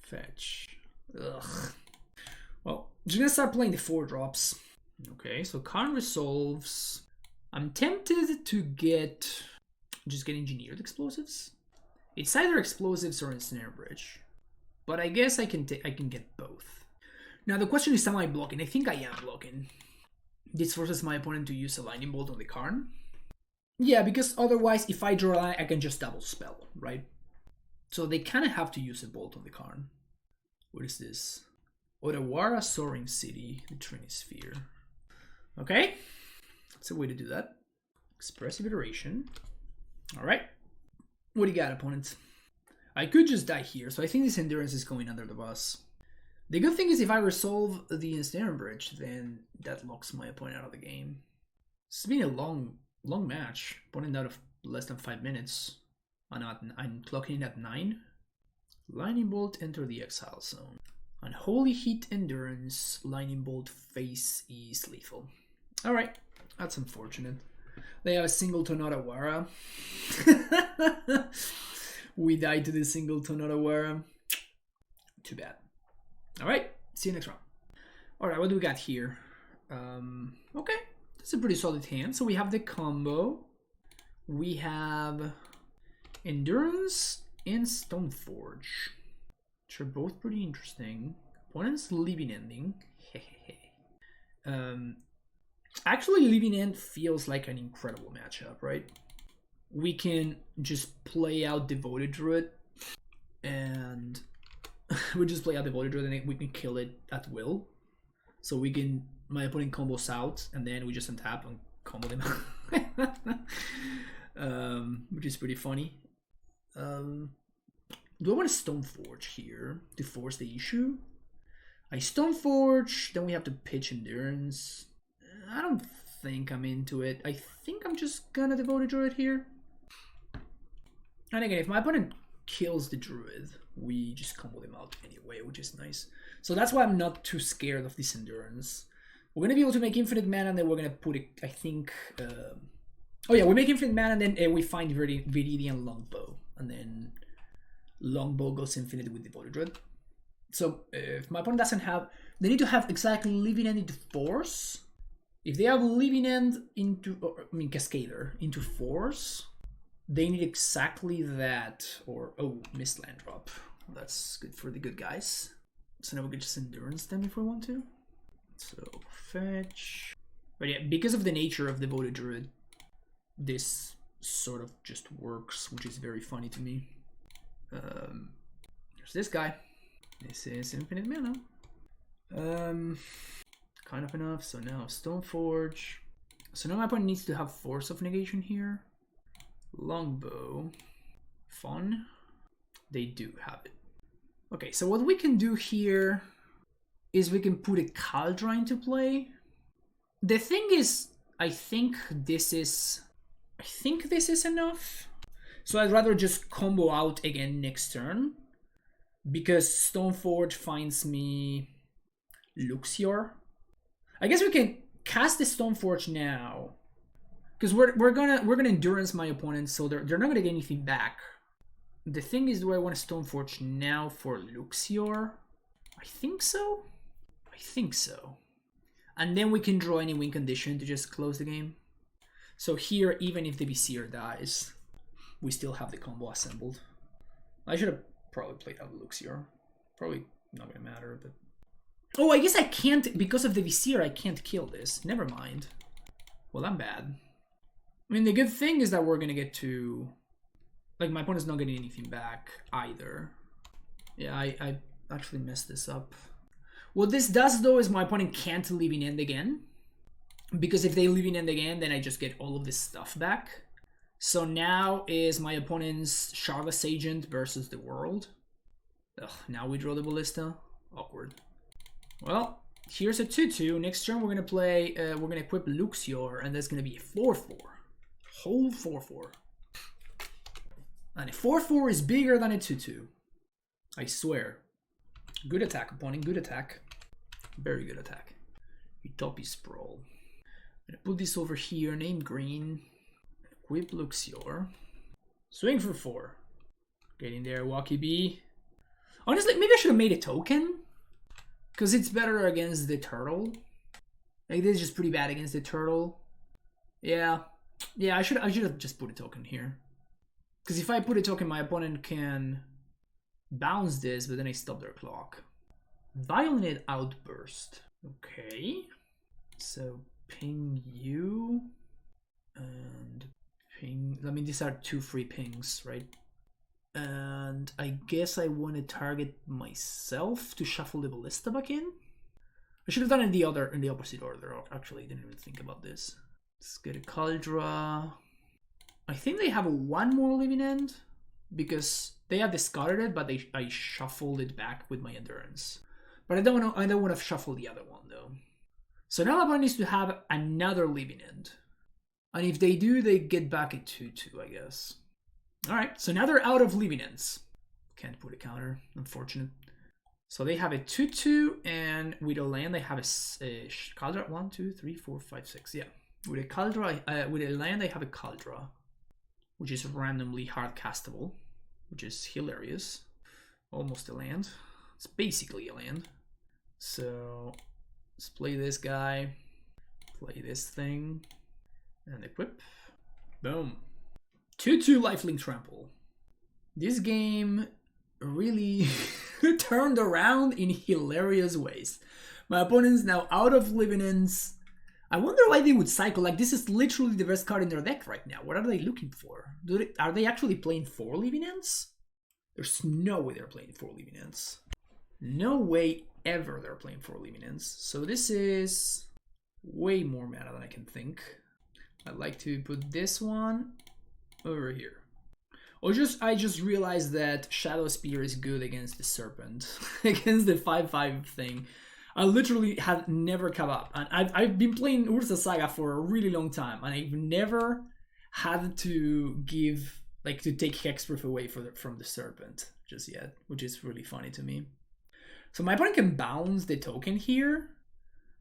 Fetch. Ugh. Well, just gonna start playing the 4-drops. Okay, so Karn resolves. I'm tempted to get engineered explosives. It's either explosives or ensnare bridge, but I guess I can get both. Now the question is, am I blocking? I think I am blocking. This forces my opponent to use a lightning bolt on the Karn. Yeah, because otherwise, if I draw a line, I can just double spell, right? So they kind of have to use a bolt on the Karn. What is this? Otawara Soaring City, the Trinisphere. Okay, that's a way to do that. Expressive Iteration. All right. What do you got, opponent? I could just die here, so I think this Endurance is going under the bus. The good thing is if I resolve the Ensnare Bridge, then that locks my opponent out of the game. It's been a long match. Opponent out of less than 5 minutes. I'm clocking in at 9. Lightning Bolt, enter the Exile Zone. Unholy Heat Endurance, Lightning Bolt face is lethal. Alright, that's unfortunate. They have a Singleton Otawara. We died to the Singleton Otawara. Too bad. Alright, see you next round. Alright, what do we got here? Okay, that's a pretty solid hand. So we have the combo. We have Endurance and Stoneforge, which are both pretty interesting. Opponent's Living Ending. Actually, Living End feels like an incredible matchup, right? We can just play out Devoted Druid, and we just play out Devoted Druid, and we can kill it at will. So we can, my opponent combos out, and then we just untap and combo them out. Which is pretty funny. Do I want to Stoneforge here to force the issue? I Stoneforge, then we have to pitch Endurance. I don't think I'm into it. I think I'm just gonna Devoted Druid here. And again, if my opponent kills the Druid, we just combo them out anyway, which is nice. So that's why I'm not too scared of this Endurance. We're gonna be able to make infinite mana, and then we're gonna put it, I think... oh yeah, we make infinite mana, and then we find Viridian Longbow. And then Longbow goes infinite with Devoted Druid. So if my opponent doesn't have... They need to have exactly Living End into Force. If they have Living End into... Cascader into Force, they need exactly that. Or, oh, Mist Land Drop. That's good for the good guys. So now we can just Endurance them if we want to. So, fetch. But yeah, because of the nature of Devoted Druid, this sort of just works, which is very funny to me. There's this guy. This is infinite mana. Kind of enough. So now Stoneforge. So now my opponent needs to have Force of Negation here. Longbow. Fun. They do have it. Okay, so what we can do here is we can put a Kaldra into play. The thing is, I think this is enough. So I'd rather just combo out again next turn, because Stoneforge finds me Luxior. I guess we can cast the Stoneforge now, because we're gonna Endurance my opponent, so they're not gonna get anything back. The thing is, do I want to Stoneforge now for Luxior? I think so. And then we can draw any win condition to just close the game. So here, even if the Vizier dies, we still have the combo assembled. I should have probably played out Luxior. Probably not gonna matter, but... Oh, I guess I can't, because of the Vizier, I can't kill this. Never mind. Well, I'm bad. I mean, the good thing is that we're gonna get to... Like, my opponent's not getting anything back either. Yeah, I actually messed this up. What this does, though, is my opponent can't Living End again. Because if they Living End again, then I just get all of this stuff back. So now is my opponent's Shardless Agent versus the World. Ugh, now we draw the Ballista. Awkward. Well, here's a 2-2. Next turn we're gonna play, we're gonna equip Luxior, and that's gonna be a 4-4. Whole 4-4. And a 4-4 is bigger than a 2-2. I swear. Good attack, opponent. Good attack. Very good attack. Utopia Sprawl. I'm gonna put this over here, name green. Equip Luxior. Swing for 4. Get in there, Wacky B. Honestly, maybe I should have made a token, because it's better against the turtle. Like this is just pretty bad against the turtle. Yeah. Yeah, I should have just put a token here. Because if I put a token, my opponent can bounce this, but then I stop their clock. Violent Outburst. Okay. So ping you and ping. I mean, these are 2 free pings, right? And I guess I want to target myself to shuffle the ballista back in. I should have done it in the opposite order. Actually, I didn't even think about this. Let's get a Caldra. I think they have a 1 more living end because they have discarded it, but I shuffled it back with my endurance. But I don't want to shuffle the other one though. So now my opponent needs to have another living end, and if they do, they get back a 2/2, I guess. All right, so now they're out of living ends. Can't put a counter, unfortunate. So they have a 2/2, and with a land, they have a Caldra. 1, 2, 3, 4, 5, 6. Yeah, with a Caldra, with a land, they have a Caldra, which is randomly hard castable, which is hilarious. Almost a land. It's basically a land. So let's play this guy, play this thing, and equip. Boom. 2/2 lifelink trample. This game really turned around in hilarious ways. My opponent's now out of living ends. I wonder why they would cycle. Like, this is literally the best card in their deck right now. What are they looking for? Are they actually playing 4 living ends? There's no way they're playing 4 living ends. No way ever they're playing 4 living ends. So this is way more mana than I can think. I'd like to put this one over here. I just realized that Shadow Spear is good against the Serpent, against the 5/5 thing. I literally had never come up, and I've been playing Urza Saga for a really long time, and I've never had to take Hexproof away from the Serpent just yet, which is really funny to me. So my opponent can bounce the token here,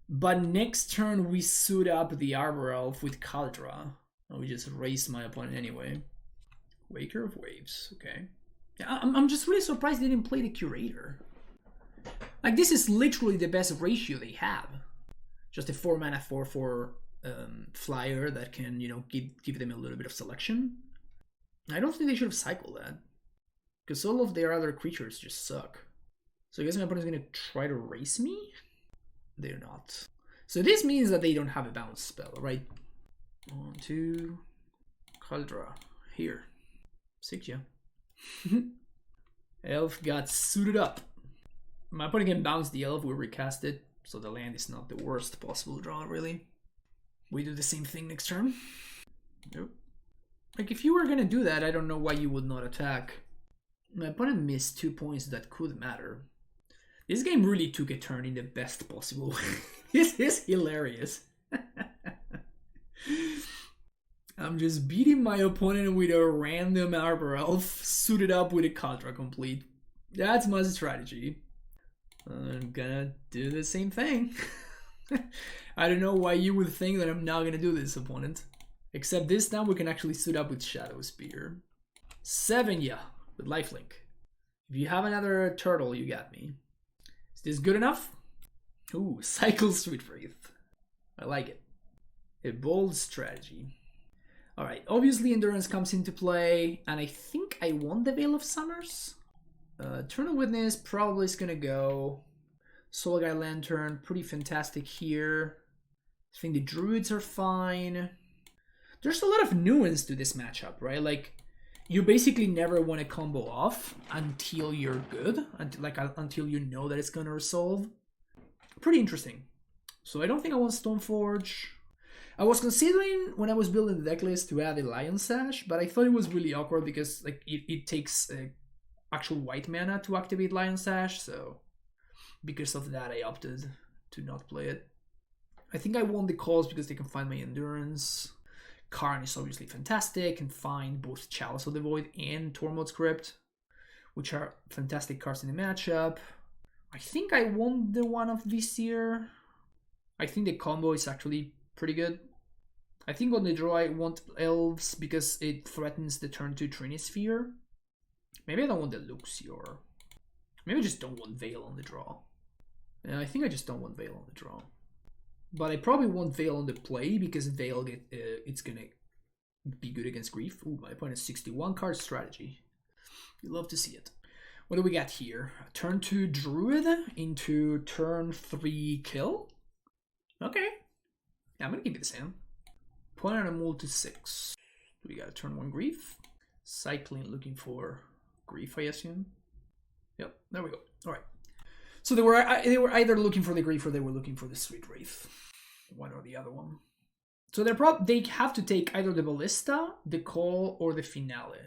but next turn we suit up the Arbor Elf with Caldra. And we just raise my opponent anyway. Waker of Waves, okay. Yeah, I'm just really surprised they didn't play the Curator. Like, this is literally the best ratio they have. Just a 4 mana 4/4 flyer that can, give them a little bit of selection. I don't think they should have cycled that, because all of their other creatures just suck. So I guess my opponent's gonna try to race me? They're not. So this means that they don't have a bounce spell, right? 1, 2, Caldra, here. 6, yeah. Elf got suited up. My opponent can bounce the elf, we recast it, so the land is not the worst possible draw, really. We do the same thing next turn. Nope. Like, if you were gonna do that, I don't know why you would not attack. My opponent missed 2 points that could matter. This game really took a turn in the best possible way. This is hilarious. I'm just beating my opponent with a random Arbor Elf suited up with a Caldra complete. That's my strategy. I'm gonna do the same thing. I don't know why you would think that I'm not gonna do this, opponent. Except this time we can actually suit up with Shadow Spear. 7, yeah, with lifelink. If you have another turtle, you got me. Is this good enough? Ooh, Cycle Sweet Wraith. I like it. A bold strategy. Alright, obviously Endurance comes into play, and I think I want the Veil of Summers. Eternal Witness probably is gonna go. Soul Guide Lantern, pretty fantastic here. I think the Druids are fine. There's a lot of nuance to this matchup, right? Like, you basically never want to combo off until you're good, until you know that it's gonna resolve. Pretty interesting. So I don't think I want Stoneforge. I was considering when I was building the deck list to add a Lion Sash, but I thought it was really awkward because it takes actual white mana to activate Lion Sash, so because of that I opted to not play it. I think I want the calls because they can find my Endurance. Karn is obviously fantastic, can find both Chalice of the Void and Tormod's Crypt, which are fantastic cards in the matchup. I think I want the one of Vizier. I think the combo is actually pretty good. I think on the draw I want Elves because it threatens the turn 2 Trinisphere. Maybe I don't want the Luxior. Maybe I just don't want Veil on the draw. Yeah, I think I just don't want Veil on the draw. But I probably won't Veil on the play because Veil it's gonna be good against Grief. Ooh, my opponent is 61 card strategy. You love to see it. What do we got here? Turn 2 Druid into turn 3 kill. Okay. Yeah, I'm gonna give you this hand. Opponent on move to 6. We got a turn 1 Grief. Cycling, looking for Grief, I assume. Yep, there we go. Alright. So they were either looking for the Grief or they were looking for the Sweet Wraith. One or the other one. So they have to take either the Ballista, the Call, or the Finale.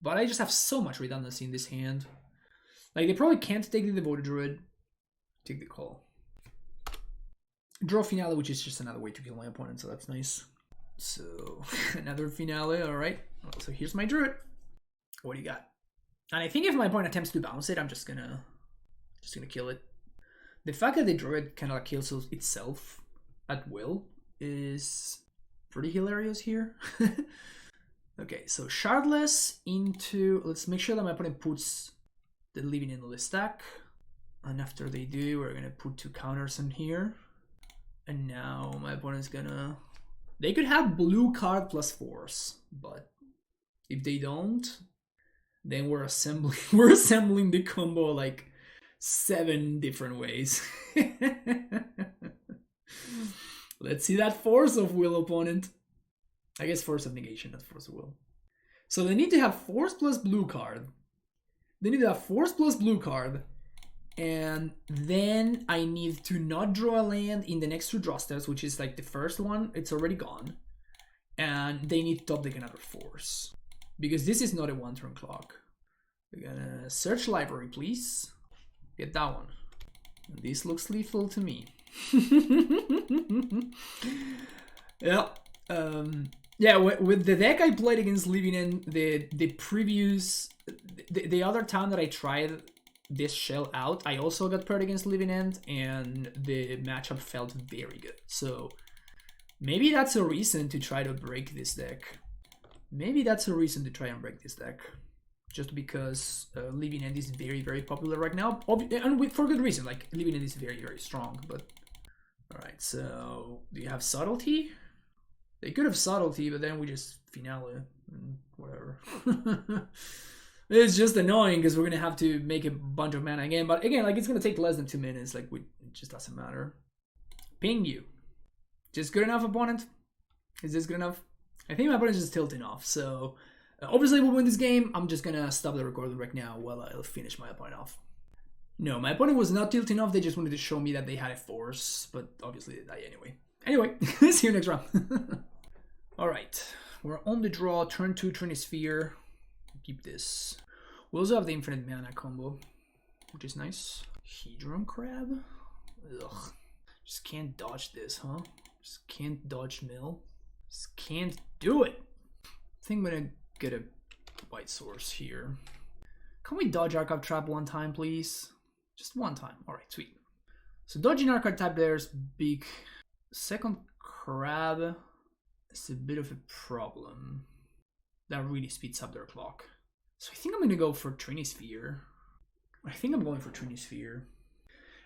But I just have so much redundancy in this hand. Like, they probably can't take the Devoted Druid. Take the Call. Draw Finale, which is just another way to kill my opponent, so that's nice. So, another Finale, alright. Well, so here's my Druid. What do you got? And I think if my opponent attempts to bounce it, I'm just gonna kill it. The fact that the Druid cannot kill itself at will is pretty hilarious here. Okay, so Shardless into... Let's make sure that my opponent puts the Living End on the stack. And after they do, we're gonna put 2 counters in here. And now my opponent's gonna... They could have blue card plus force, but if they don't, then we're assembling the combo like 7 different ways. Let's see that Force of Will, opponent. I guess Force of Negation, not Force of Will. So they need to have Force plus blue card. They need to have Force plus blue card. And then I need to not draw a land in the next 2 draw steps, which is like the first one, it's already gone. And they need to top deck another Force. Because this is not a 1-turn clock. We're gonna search library, please. Get that one. This looks lethal to me. Yeah. Yeah, with the deck I played against Living End, the previous... The other time that I tried this shell out, I also got paired against Living End, and the matchup felt very good. So maybe that's a reason to try to break this deck. Maybe that's a reason to try and break this deck. Just because Living End is very, very popular right now. And for good reason, like Living End is very, very strong. But alright, so do you have Subtlety? They could have Subtlety, but then we just Finale. Whatever. It's just annoying because we're going to have to make a bunch of mana again. But again, like, it's going to take less than 2 minutes. Like, it just doesn't matter. Ping you. Just good enough, opponent? Is this good enough? I think my opponent's just tilting off. So, obviously we'll win this game. I'm just going to stop the recording right now while I'll finish my opponent off. No, my opponent was not tilting off. They just wanted to show me that they had a Force. But obviously they died anyway. Anyway, see you next round. Alright. We're on the draw. Turn 2, Trinisphere. Keep this. We also have the infinite mana combo, which is nice. Hedron Crab? Ugh. Just can't dodge this, huh? Just can't dodge mill. Just can't do it. I think I'm gonna get a white source here. Can we dodge Archive Trap one time, please? Just one time. Alright, sweet. So dodging Archive Trap there is big. Second Crab is a bit of a problem. That really speeds up their clock. So I think I'm going to go for Trinisphere. I think I'm going for Trinisphere.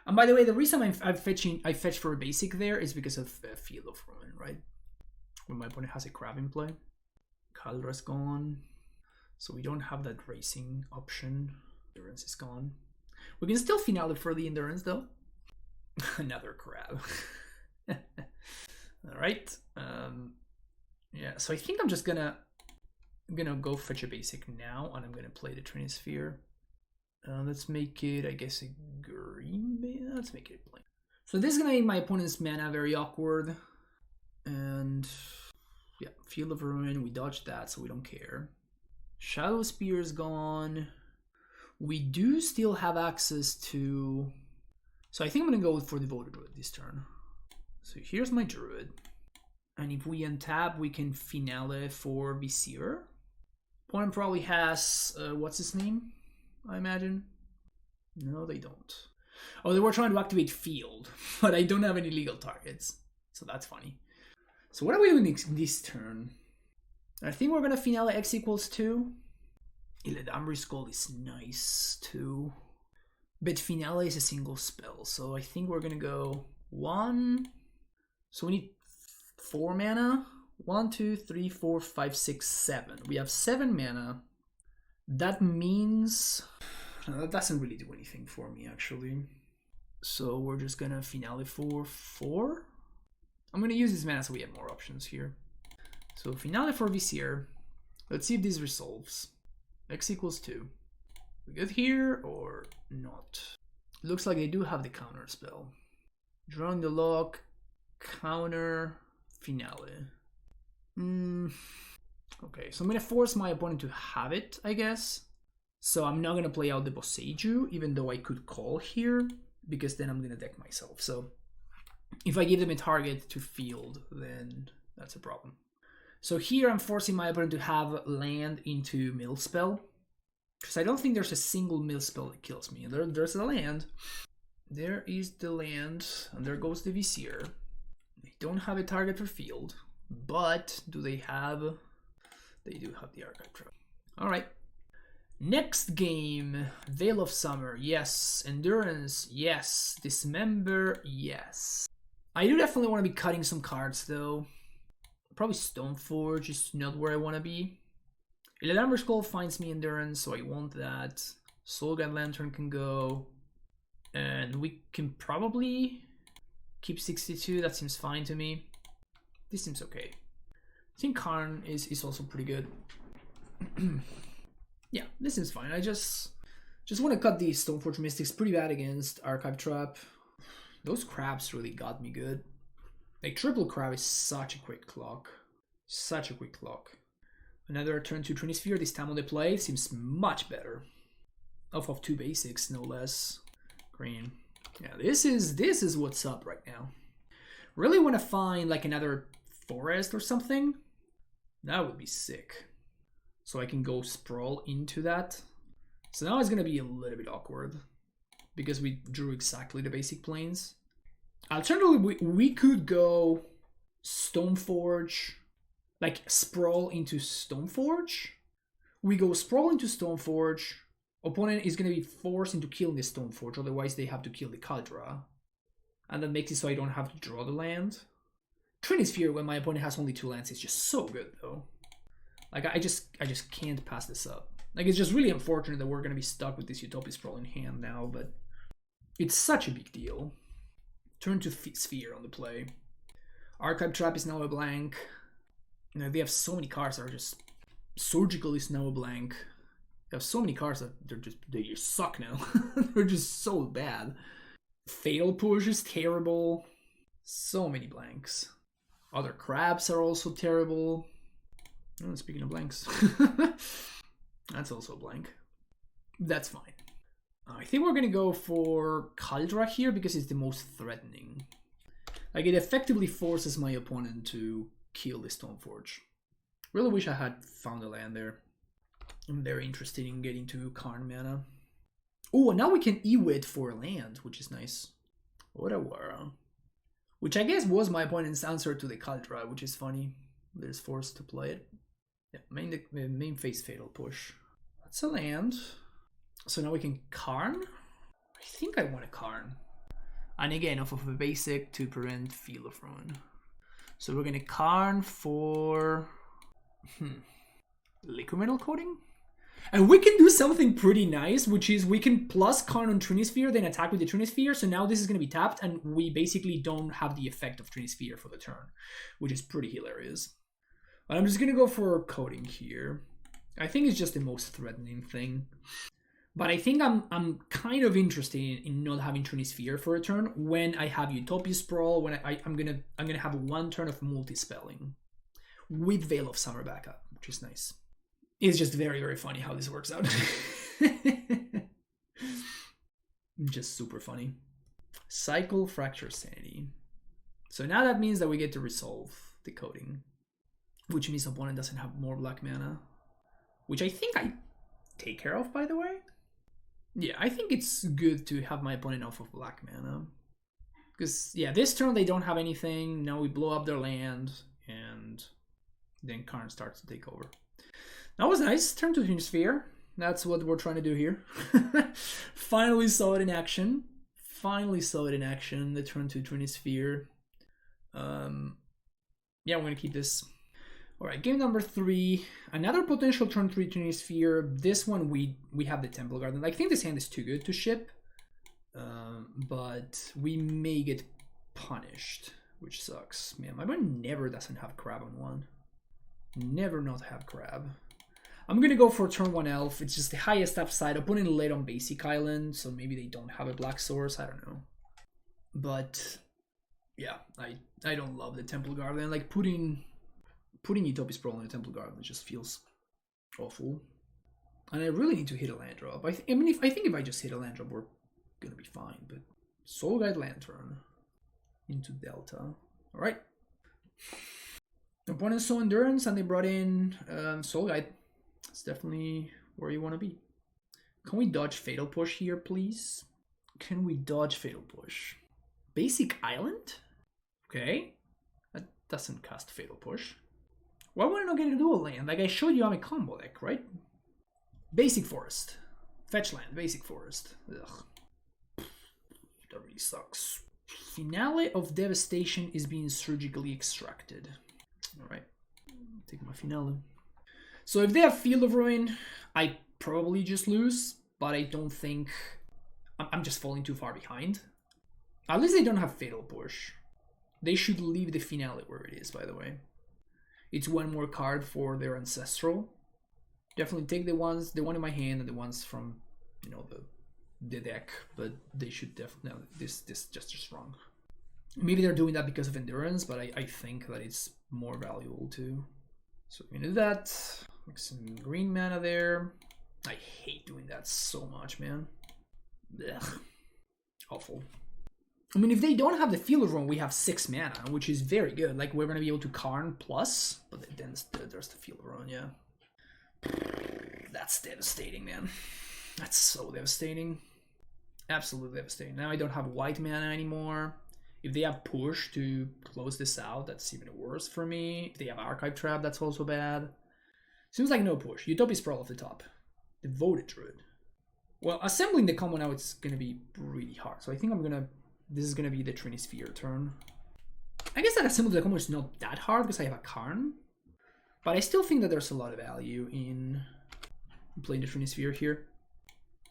And by the way, the reason I fetch for a basic there is because of Field of Ruin, right? When my opponent has a Crab in play. Kaldra's gone. So we don't have that racing option. Endurance is gone. We can still Finale for the Endurance though. Another Crab. Alright. Yeah, so I think I'm just gonna go fetch a basic now, and I'm gonna play the Trinisphere. Let's make it, I guess, a green. Let's make it a blank. So this is gonna make my opponent's mana very awkward. And yeah, Field of Ruin, we dodged that, so we don't care. Shadow Spear is gone. We do still have access to... So I think I'm gonna go for Devoted Druid this turn. So here's my Druid. And if we untap, we can Finale for Vizier. Opponent probably has, what's his name, I imagine? No, they don't. Oh, they were trying to activate Field, but I don't have any legal targets. So that's funny. So what are we doing this turn? I think we're going to Finale X equals 2. Illidanbri's Skull is nice too. But Finale is a single spell, so I think we're going to go 1, So we need 4 mana. 1, 2, 3, 4, 5, 6, 7. We have 7 mana. That means... that doesn't really do anything for me, actually. So we're just gonna finale for 4. I'm gonna use this mana so we have more options here. So finale for Vizier. Let's see if this resolves. X equals 2. We good here or not? Looks like they do have the counter spell. Drawing the lock, counter, finale. Okay, so I'm gonna force my opponent to have it, I guess. So I'm not gonna play out the Boseiju, even though I could call here, because then I'm gonna deck myself. So if I give them a target to field, then that's a problem. So here I'm forcing my opponent to have land into mill spell, because I don't think there's a single mill spell that kills me. There's the land. There is the land, and there goes the Vizier. They don't have a target for field, but do they have... They do have the Archive Trap. Alright. Next game, Veil of Summer, yes. Endurance, yes. Dismember, yes. I do definitely want to be cutting some cards, though. Probably Stoneforge is not where I want to be. Illidan's Call finds me Endurance, so I want that. Soulguide Lantern can go. And we can probably keep 62, that seems fine to me. This seems okay. I think Karn is also pretty good. Yeah, this seems fine. I just want to cut these Stoneforge Mystics. Pretty bad against Archive Trap. Those crabs really got me good. Like, triple crab is such a quick clock. Such a quick clock. Another turn to Trinisphere, this time on the play. Seems much better. Off of 2 basics, no less. Green. Yeah, this is what's up right now. Really want to find like another forest or something. That would be sick. So I can go sprawl into that. So now it's going to be a little bit awkward, because we drew exactly the basic planes. Alternatively, we could go Stoneforge, like sprawl into Stoneforge. We go sprawl into Stoneforge. Opponent is going to be forced into killing the Stoneforge, otherwise they have to kill the Kaldra. And that makes it so I don't have to draw the land. Trinisphere, when my opponent has only 2 lands, is just so good, though. Like, I just can't pass this up. Like, it's just really unfortunate that we're going to be stuck with this Utopia Sprawl in hand now, but it's such a big deal. Turn to Sphere on the play. Archive Trap is now a blank. You know, they have so many cards that are just... Surgical is now a blank. They have so many cards that they just suck now. They're just so bad. Fatal Push is terrible. So many blanks. Other crabs are also terrible. Oh, speaking of blanks. That's also a blank. That's fine. I think we're going to go for Kaldra here because it's the most threatening. Like, it effectively forces my opponent to kill the Stoneforge. Really wish I had found a land there. I'm very interested in getting to Karn mana. Oh, and now we can Ewit for land, which is nice. What a world. Which I guess was my opponent's answer to the Kaldra, which is funny. They're forced to play it. Yeah, main phase Fatal Push. That's a land. So now we can Karn? I think I want a Karn. And again, off of a basic to prevent Field of Ruin. So we're gonna Karn for... Liquid Metal Coating? And we can do something pretty nice, which is we can plus Karn on Trinisphere, then attack with the Trinisphere. So now this is going to be tapped, and we basically don't have the effect of Trinisphere for the turn, which is pretty hilarious. But I'm just going to go for Coating here. I think it's just the most threatening thing. But I think I'm kind of interested in not having Trinisphere for a turn when I have Utopia Sprawl, when I'm gonna have 1 turn of multi-spelling with Veil of Summer backup, which is nice. It's just very, very funny how this works out. Just super funny. Cycle, Fracture, Sanity. So now that means that we get to resolve the Coating, which means opponent doesn't have more black mana, which I think I take care of, by the way. Yeah, I think it's good to have my opponent off of black mana. Because, yeah, this turn they don't have anything. Now we blow up their land, and then Karn starts to take over. That was nice. Turn to Trinisphere. That's what we're trying to do here. Finally saw it in action. The turn to Trinisphere. Yeah, we're gonna keep this. All right, game number 3. Another potential turn 3 Trinity Sphere. This one we have the Temple Garden. I think this hand is too good to ship, but we may get punished, which sucks. Man, my opponent never doesn't have crab on one. Never not have crab. I'm gonna go for turn 1 elf. It's just the highest upside. Opponent late on basic island, so maybe they don't have a black source. I don't know, but yeah, I don't love the Temple Garden. Like putting Utopia Sprawl in the Temple Garden just feels awful. And I really need to hit a land drop. I think if I just hit a land drop, we're gonna be fine. But Soul Guide Lantern into Delta. All right. Opponent saw Endurance and they brought in Soul Guide. It's definitely where you want to be. Can we dodge Fatal Push here, please? Can we dodge Fatal Push? Basic Island? Okay. That doesn't cast Fatal Push. Why would I not get a dual land? Like I showed you on a combo deck, right? Basic Forest. Fetch land, Basic Forest. Ugh. That really sucks. Finale of Devastation is being surgically extracted. Alright. Take my Finale. So if they have Field of Ruin, I probably just lose, but I don't think... I'm just falling too far behind. At least they don't have Fatal Push. They should leave the Finale where it is, by the way. It's one more card for their Ancestral. Definitely take the one in my hand and the ones from, you know, the deck, but they should definitely... No, this just wrong. Maybe they're doing that because of Endurance, but I think that it's more valuable too. So we're gonna do that. Like some green mana there. I hate doing that so much, man. Ugh. Awful. I mean, if they don't have the Field of Ruin, we have 6 mana, which is very good. Like, we're gonna be able to Karn plus, but then there's the Field of Ruin, yeah. That's devastating, man. That's so devastating. Absolutely devastating. Now I don't have white mana anymore. If they have Push to close this out, that's even worse for me. If they have Archive Trap, that's also bad. Seems like no push. Utopia Sprawl off the top. Devoted Druid. Well, assembling the combo now, it's gonna be really hard. So I think this is gonna be the Trinity Sphere turn. I guess that assembling the combo is not that hard because I have a Karn. But I still think that there's a lot of value in playing the Trinity Sphere here.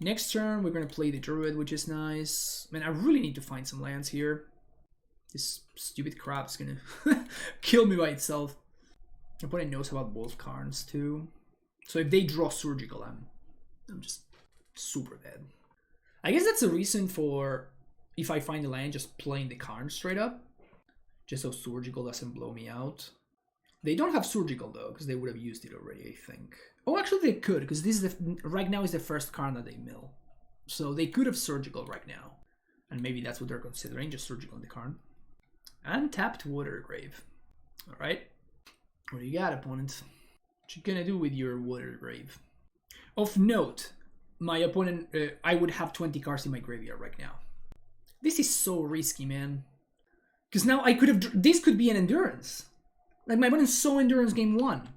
Next turn, we're gonna play the Druid, which is nice. Man, I really need to find some lands here. This stupid crap's gonna kill me by itself. Opponent knows about both Karns too. So if they draw Surgical, I'm just super dead. I guess that's the reason for, if I find a land, just playing the Karn straight up. Just so Surgical doesn't blow me out. They don't have Surgical though, because they would have used it already, I think. Oh, actually they could, because this is right now is the first Karn that they mill. So they could have Surgical right now. And maybe that's what they're considering, just Surgical in the Karn. Untapped Water Grave. Alright. What do you got, opponent? What you gonna do with your Water Grave? Of note, my opponent, I would have 20 cards in my graveyard right now. This is so risky, man. Because now I could have... This could be an Endurance. Like, my opponent saw Endurance game 1.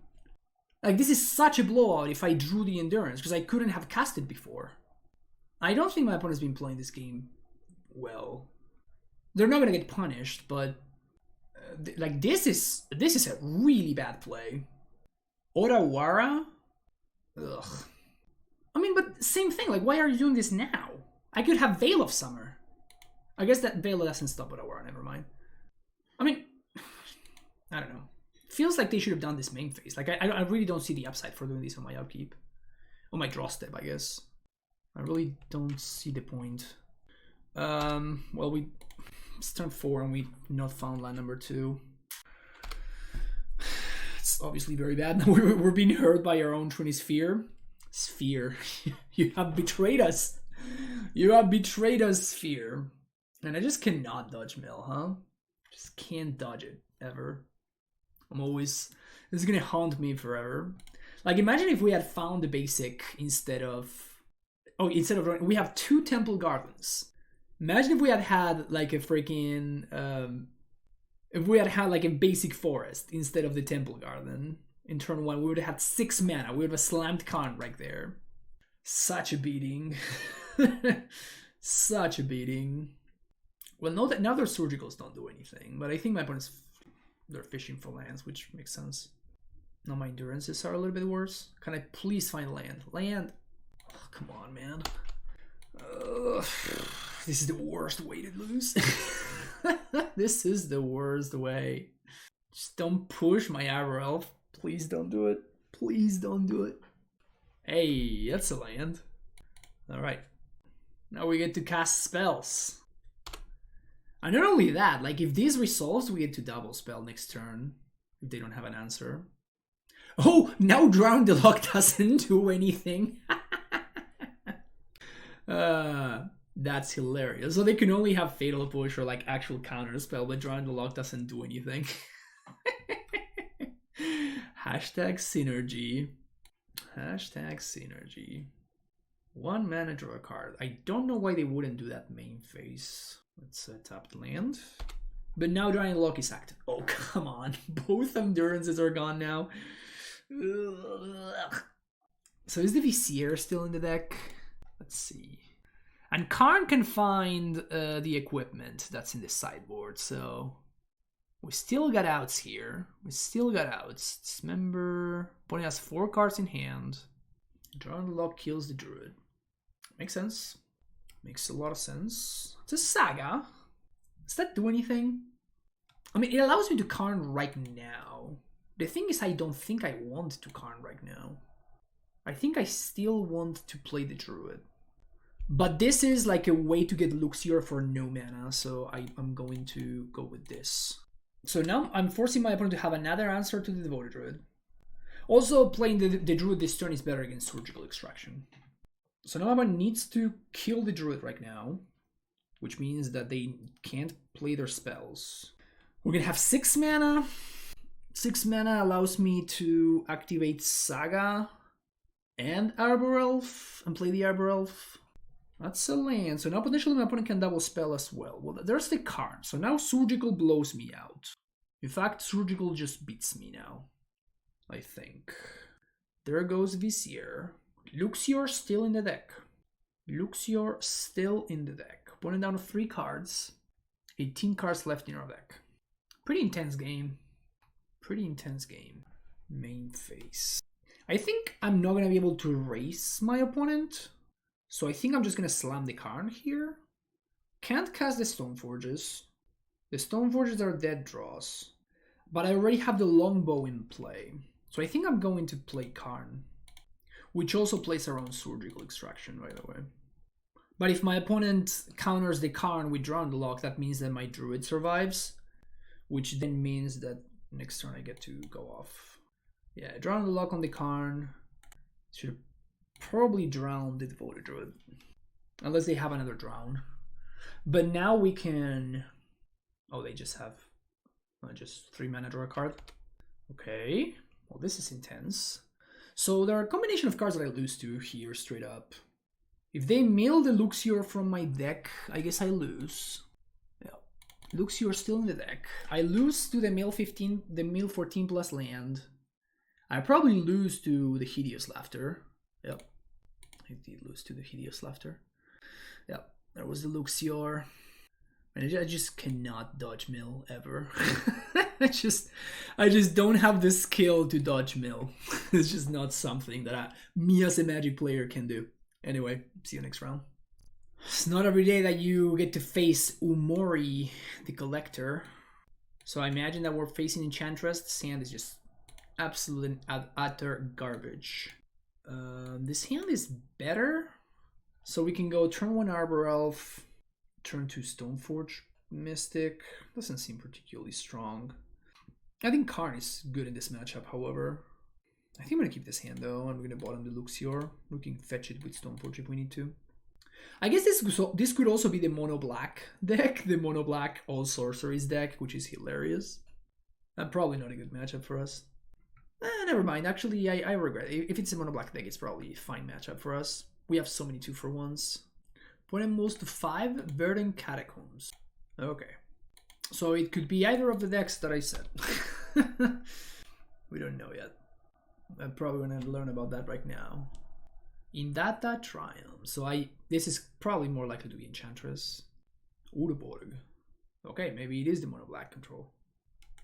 Like, this is such a blowout if I drew the Endurance, because I couldn't have cast it before. I don't think my opponent's been playing this game well. They're not gonna get punished, but... like, this is a really bad play. Orawara? Ugh. I mean, but same thing, like, why are you doing this now? I could have Veil of Summer. I guess that Veil doesn't stop Orawara, never mind. I mean, I don't know. Feels like they should have done this main phase. Like, I really don't see the upside for doing this on my upkeep. On my draw step, I guess. I really don't see the point. Well, it's turn 4 and we've not found land number 2. It's obviously very bad. We're being hurt by our own Trinity Sphere. Sphere. You have betrayed us. You have betrayed us, Sphere. And I just cannot dodge mill, huh? Just can't dodge it, ever. This is gonna haunt me forever. Like, imagine if we had found the basic instead of... we have 2 Temple Gardens. Imagine if we had like a freaking... if we had like a basic forest instead of the Temple Garden. In turn 1, we would have had 6 mana. We would have slammed Karn right there. Such a beating. Such a beating. Well, no, that now their surgicals don't do anything, but I think my opponents, they're fishing for lands, which makes sense. Now my endurances are a little bit worse. Can I please find land? Land! Oh, come on, man. This is the worst way to lose. This is the worst way. Just don't push my Arbor Elf. Please don't do it. Please don't do it. Hey, that's a land. Alright. Now we get to cast spells. And not only that, like if this resolves, we get to double spell next turn. If they don't have an answer. Oh, now Drown the Lock doesn't do anything. That's hilarious. So they can only have Fatal Push or like actual counter spell, but Drown the Lock doesn't do anything. Hashtag synergy. Hashtag synergy. 1 mana, draw a card. I don't know why they wouldn't do that main phase. Let's tap the land. But now Drying Lock is active. Oh, come on. Both endurances are gone now. Ugh. So is the Vizier still in the deck? Let's see. And Karn can find the equipment that's in the sideboard, so we still got outs here. We still got outs. Dismember. Opponent has 4 cards in hand. Drawing the Lock kills the Druid. Makes sense. Makes a lot of sense. It's a Saga. Does that do anything? I mean, it allows me to Karn right now. The thing is, I don't think I want to Karn right now. I think I still want to play the Druid. But this is like a way to get Luxior for no mana, so I'm going to go with this. So now I'm forcing my opponent to have another answer to the Devoted Druid. Also, playing the Druid this turn is better against Surgical Extraction. So now my opponent needs to kill the Druid right now, which means that they can't play their spells. We're gonna have 6 mana. 6 mana allows me to activate Saga and Arbor Elf and play the Arbor Elf. That's a land. So now potentially my opponent can double spell as well. Well, there's the Karn. So now Surgical blows me out. In fact, Surgical just beats me now, I think. There goes Vizier. Luxior still in the deck. Luxior still in the deck. Opponent down to 3 cards. 18 cards left in our deck. Pretty intense game. Pretty intense game. Main phase. I think I'm not going to be able to race my opponent. So I think I'm just going to slam the Karn here. Can't cast the Stoneforges. The Stoneforges are dead draws. But I already have the Longbow in play. So I think I'm going to play Karn. Which also plays around Surgical Extraction, by the way. But if my opponent counters the Karn with Drown the Lock, that means that my Druid survives. Which then means that next turn I get to go off. Yeah, Drown the Lock on the Karn. Should probably drown the Devoted Druid. Unless they have another drown. But now we can... Oh, they just have just 3 mana, draw a card. Okay. Well, this is intense. So there are a combination of cards that I lose to here, straight up. If they mill the Luxior from my deck, I guess I lose. Yeah. Luxior still in the deck. I lose to the mill 15, the mill 14 plus land. I probably lose to the Hideous Laughter. Yep. I did lose to the Hideous Laughter. Yep. There was the Luxior. And I just cannot dodge mill ever. I just don't have the skill to dodge mill. It's just not something that me as a Magic player can do. Anyway, see you next round. It's not every day that you get to face Umori, the Collector. So I imagine that we're facing Enchantress. The sand is just absolute and utter garbage. This hand is better. So we can go turn 1 Arbor Elf, turn 2 Stoneforge Mystic. Doesn't seem particularly strong. I think Karn is good in this matchup, however. I think I'm going to keep this hand though. I'm going to bottom the Luxior. We can fetch it with Stoneforge if we need to. I guess this could also be the mono black deck. The mono black all sorceries deck, which is hilarious. Probably not a good matchup for us. Never mind. Actually, I regret it. If it's a mono black deck, it's probably a fine matchup for us. We have so many 2-for-1s. Opponent moves to 5 Verdant Catacombs. Okay. So it could be either of the decks that I said. We don't know yet. I'm probably going to learn about that right now. Indata Triumph. So this is probably more likely to be Enchantress. Uruborg. Okay, maybe it is the mono black control.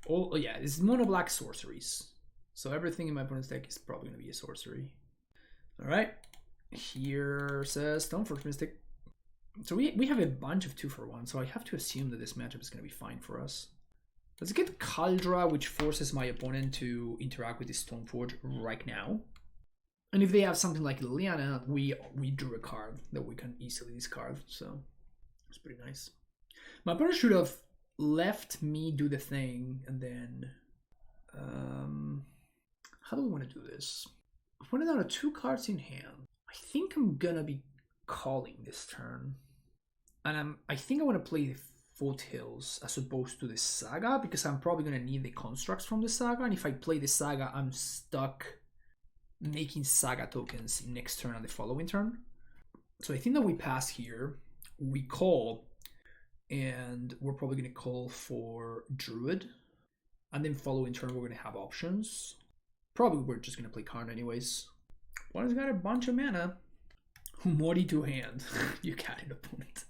Oh yeah, it's mono black sorceries. So everything in my opponent's deck is probably going to be a sorcery. All right, here says Stoneforge Mystic. So we have a bunch of 2-for-1, so I have to assume that this matchup is going to be fine for us. Let's get Kaldra, which forces my opponent to interact with the Stoneforge right now. And if they have something like Liliana, we drew a card that we can easily discard, so it's pretty nice. My opponent should have left me do the thing, and then... how do we want to do this? I've pointed out 2 cards in hand. I think I'm gonna be calling this turn. And I think I want to play the Foothills as opposed to the Saga, because I'm probably going to need the constructs from the Saga, and if I play the Saga, I'm stuck making Saga tokens next turn and the following turn. So I think that we pass here, we call, and we're probably going to call for Druid, and then following turn we're going to have options. Probably we're just going to play Karn anyways. One's got a bunch of mana. Umori to hand. You got it, opponent.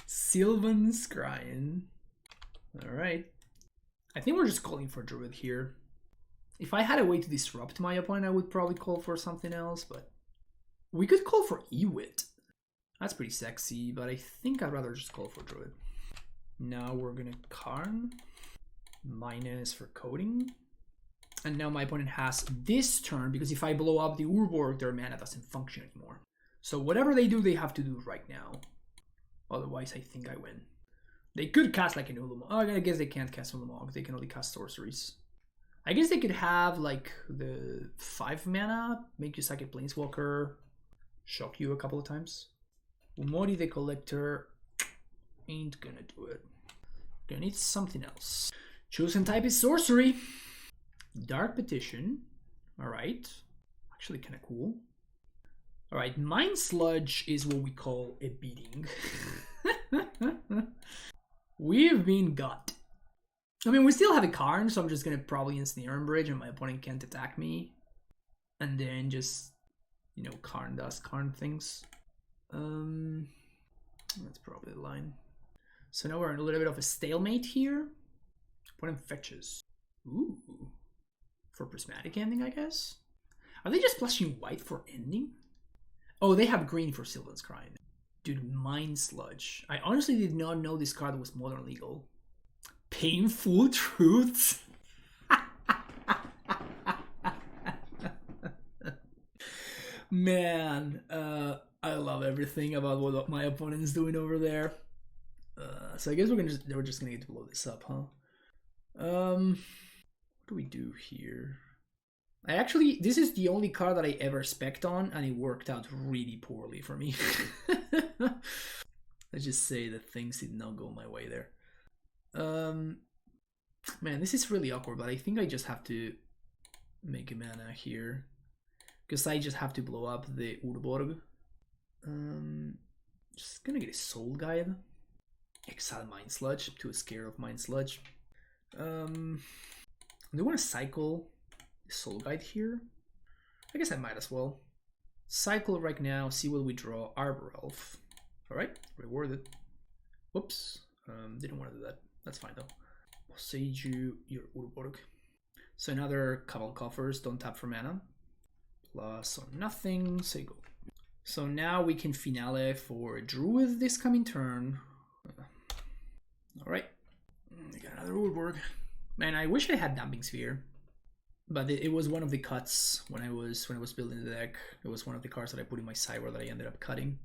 Sylvan Scryan. Alright. I think we're just calling for Druid here. If I had a way to disrupt my opponent, I would probably call for something else, but we could call for Ewit. That's pretty sexy, but I think I'd rather just call for Druid. Now we're gonna Karn. Minus for coding. And now my opponent has this turn, because if I blow up the Urborg, their mana doesn't function anymore. So whatever they do, they have to do right now. Otherwise, I think I win. They could cast like an Ulamog. Oh, I guess they can't cast Ulamog. They can only cast sorceries. I guess they could have like the 5 mana, make you sack a Planeswalker, shock you a couple of times. Umori the Collector ain't gonna do it. Gonna need something else. Chosen type is sorcery. Dark Petition. Alright. Actually kind of cool. Alright, Mind Sludge is what we call a beating. We've been got. I mean, we still have a Karn, so I'm just going to probably Ensnare Bridge and my opponent can't attack me. And then just, you know, Karn does Karn things. That's probably the line. So now we're in a little bit of a stalemate here. Opponent fetches. Ooh. For Prismatic Ending, I guess? Are they just splashing white for ending? Oh, they have green for Sylvan's Crime. Dude, Mind Sludge. I honestly did not know this card was modern legal. Painful Truths? Man, I love everything about what my opponent is doing over there. So I guess we're just gonna get to blow this up, huh? What do we do here? This is the only card that I ever spec'd on, and it worked out really poorly for me. Let's just say that things did not go my way there. Man, this is really awkward, but I think I just have to make a mana here. Because I just have to blow up the Urborg. Just gonna get a Soul Guide. Exile Mind Sludge, I'm too scared of Mind Sludge. Do I want to cycle Soul Guide here? I guess I might as well. Cycle right now, see what we draw. Arbor Elf. Alright, rewarded. Whoops. Didn't want to do that. That's fine though. I'll sage you your Urborg. So another couple Coffers, don't tap for mana. Plus or nothing, say go. So now we can finale for Druid this coming turn. Alright. We got another Urborg. Man, I wish I had Damping Sphere. But it was one of the cuts when I was building the deck. It was one of the cards that I put in my sideboard that I ended up cutting.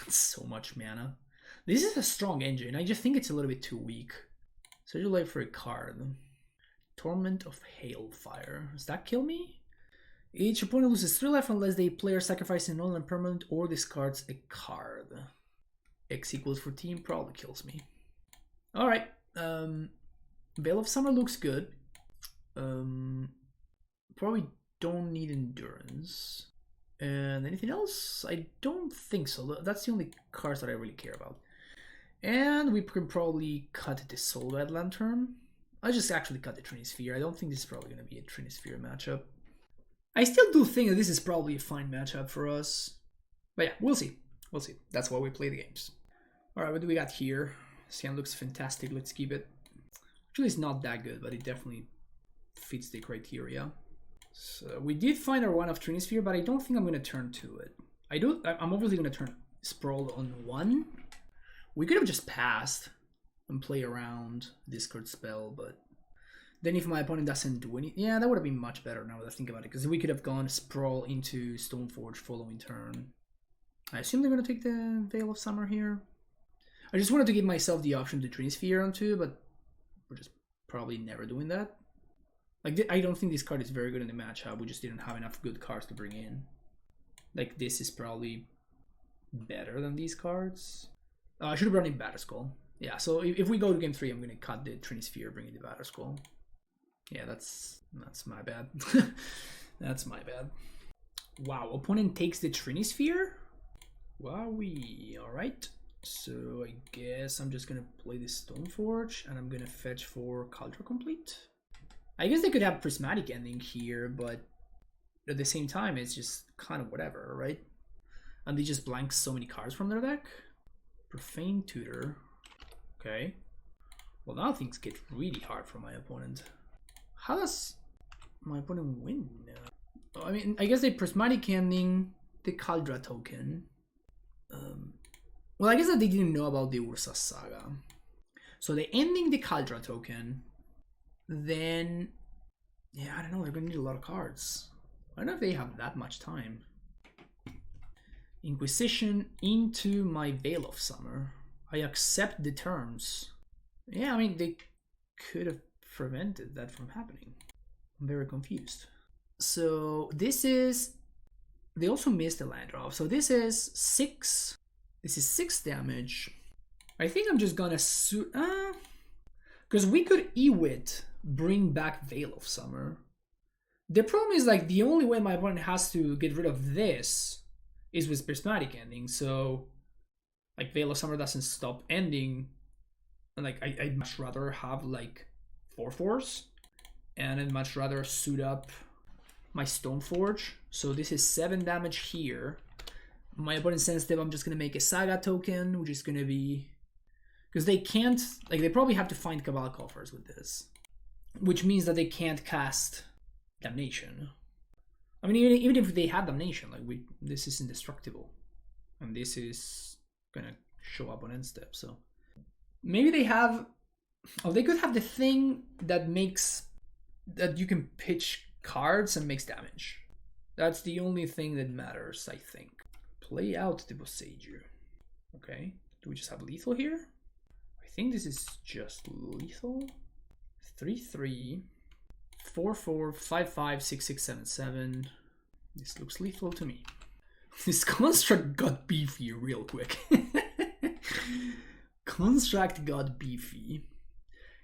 So much mana. This is a strong engine. I just think it's a little bit too weak. So you like for a card. Torment of Hailfire. Does that kill me? Each opponent loses 3 life unless the player sacrifices a non-land permanent or discards a card. X equals 14 probably kills me. Alright. Veil of Summer looks good. Probably don't need Endurance. And anything else? I don't think so. That's the only cards that I really care about. And we can probably cut the Soul Guide Lantern. I just actually cut the Trinisphere. I don't think this is probably going to be a Trinisphere matchup. I still do think that this is probably a fine matchup for us. But yeah, we'll see. We'll see. That's why we play the games. Alright, what do we got here? This hand looks fantastic. Let's keep it. Actually, it's not that good, but it definitely fits the criteria. So we did find our one of Trinisphere, but I don't think I'm going to turn to it. I'm obviously going to turn Sprawl on 1. We could have just passed and play around Discard Spell, but then if my opponent doesn't do anything, yeah, that would have been much better now that I think about it, because we could have gone Sprawl into Stoneforge following turn. I assume they're going to take the Veil of Summer here. I just wanted to give myself the option to Trinisphere on 2, but we're just probably never doing that. Like, I don't think this card is very good in the matchup. We just didn't have enough good cards to bring in. Like, this is probably better than these cards. I should have brought in Batterskull. Yeah, so if we go to game 3, I'm going to cut the Trinisphere, bring in the Batterskull. Yeah, that's my bad. That's my bad. Wow, opponent takes the Trinisphere? Wowee, alright. So I guess I'm just gonna play this Stoneforge and I'm gonna fetch for Cauldron Complete. I guess they could have Prismatic Ending here, but at the same time it's just kind of whatever, right? And they just blank so many cards from their deck. Profane Tutor. Okay. Well, now things get really hard for my opponent. How does my opponent win? I mean, I guess they Prismatic Ending the Kaldra token. Well, I guess that they didn't know about the Ursa Saga. So they ending the Kaldra token. Then, yeah, I don't know. They're going to need a lot of cards. I don't know if they have that much time. Inquisition into my Veil of Summer. I accept the terms. Yeah, I mean, they could have prevented that from happening. I'm very confused. So this is... They also missed the land drop. So this is 6... This is 6 damage. I think I'm just gonna because we could Ewit bring back Veil of Summer. The problem is, like, the only way my opponent has to get rid of this is with Prismatic Ending. So, like, Veil of Summer doesn't stop ending. And, like, I'd much rather have, like, 4/4s. And I'd much rather suit up my Stoneforge. So this is 7 damage here. My opponent's sensitive, I'm just going to make a Saga token, which is going to be... Because they can't... Like, they probably have to find Cabal Coffers with this. Which means that they can't cast Damnation. I mean, even if they have Damnation, like, this is indestructible. And this is going to show up on end step, so... Maybe they have... Oh, they could have the thing that makes... That you can pitch cards and makes damage. That's the only thing that matters, I think. Play out the Bosager. Okay. Do we just have lethal here? I think this is just lethal. 3/3, 4/4, 5/5, 6/6, 7/7. This looks lethal to me. This construct got beefy real quick. Construct got beefy.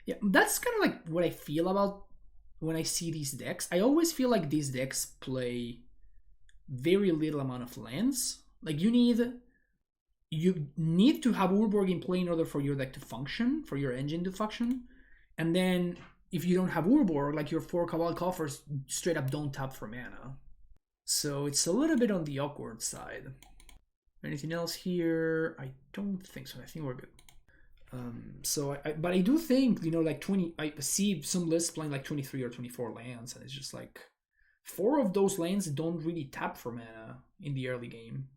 Yeah, that's kind of like what I feel about when I see these decks. I always feel like these decks play very little amount of lands. Like, you need to have Urborg in play in order for your deck to function, for your engine to function. And then if you don't have Urborg, like, your 4 Cabal Coffers straight up don't tap for mana. So it's a little bit on the awkward side. Anything else here? I don't think so. I think we're good. But I do think, you know, like 20, I see some lists playing like 23 or 24 lands, and it's just like 4 of those lands don't really tap for mana in the early game.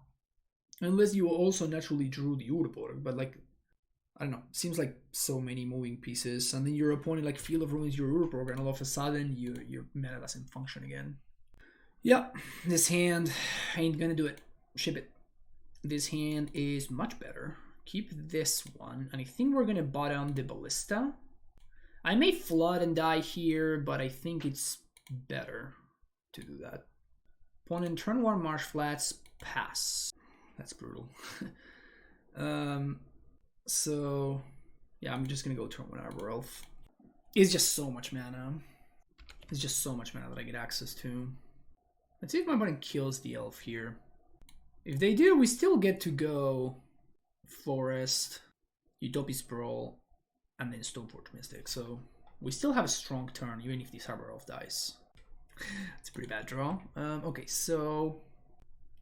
Unless you also naturally drew the Urborg, but, like, I don't know, seems like so many moving pieces, and then your opponent, like, Field of Ruins your Urborg, and all of a sudden your mana doesn't function again. Yeah, this hand ain't gonna do it. Ship it. This hand is much better. Keep this one, and I think we're gonna bottom the Ballista. I may flood and die here, but I think it's better to do that. Opponent turn 1 Marsh Flats, pass. That's brutal. So yeah, I'm just gonna go turn 1 Arbor Elf. It's just so much mana. It's just so much mana that I get access to. Let's see if my opponent kills the elf here. If they do, we still get to go Forest, Utopia Sprawl, and then Stoneforge Mystic. So we still have a strong turn, even if this Arbor Elf dies. It's a pretty bad draw. Okay, so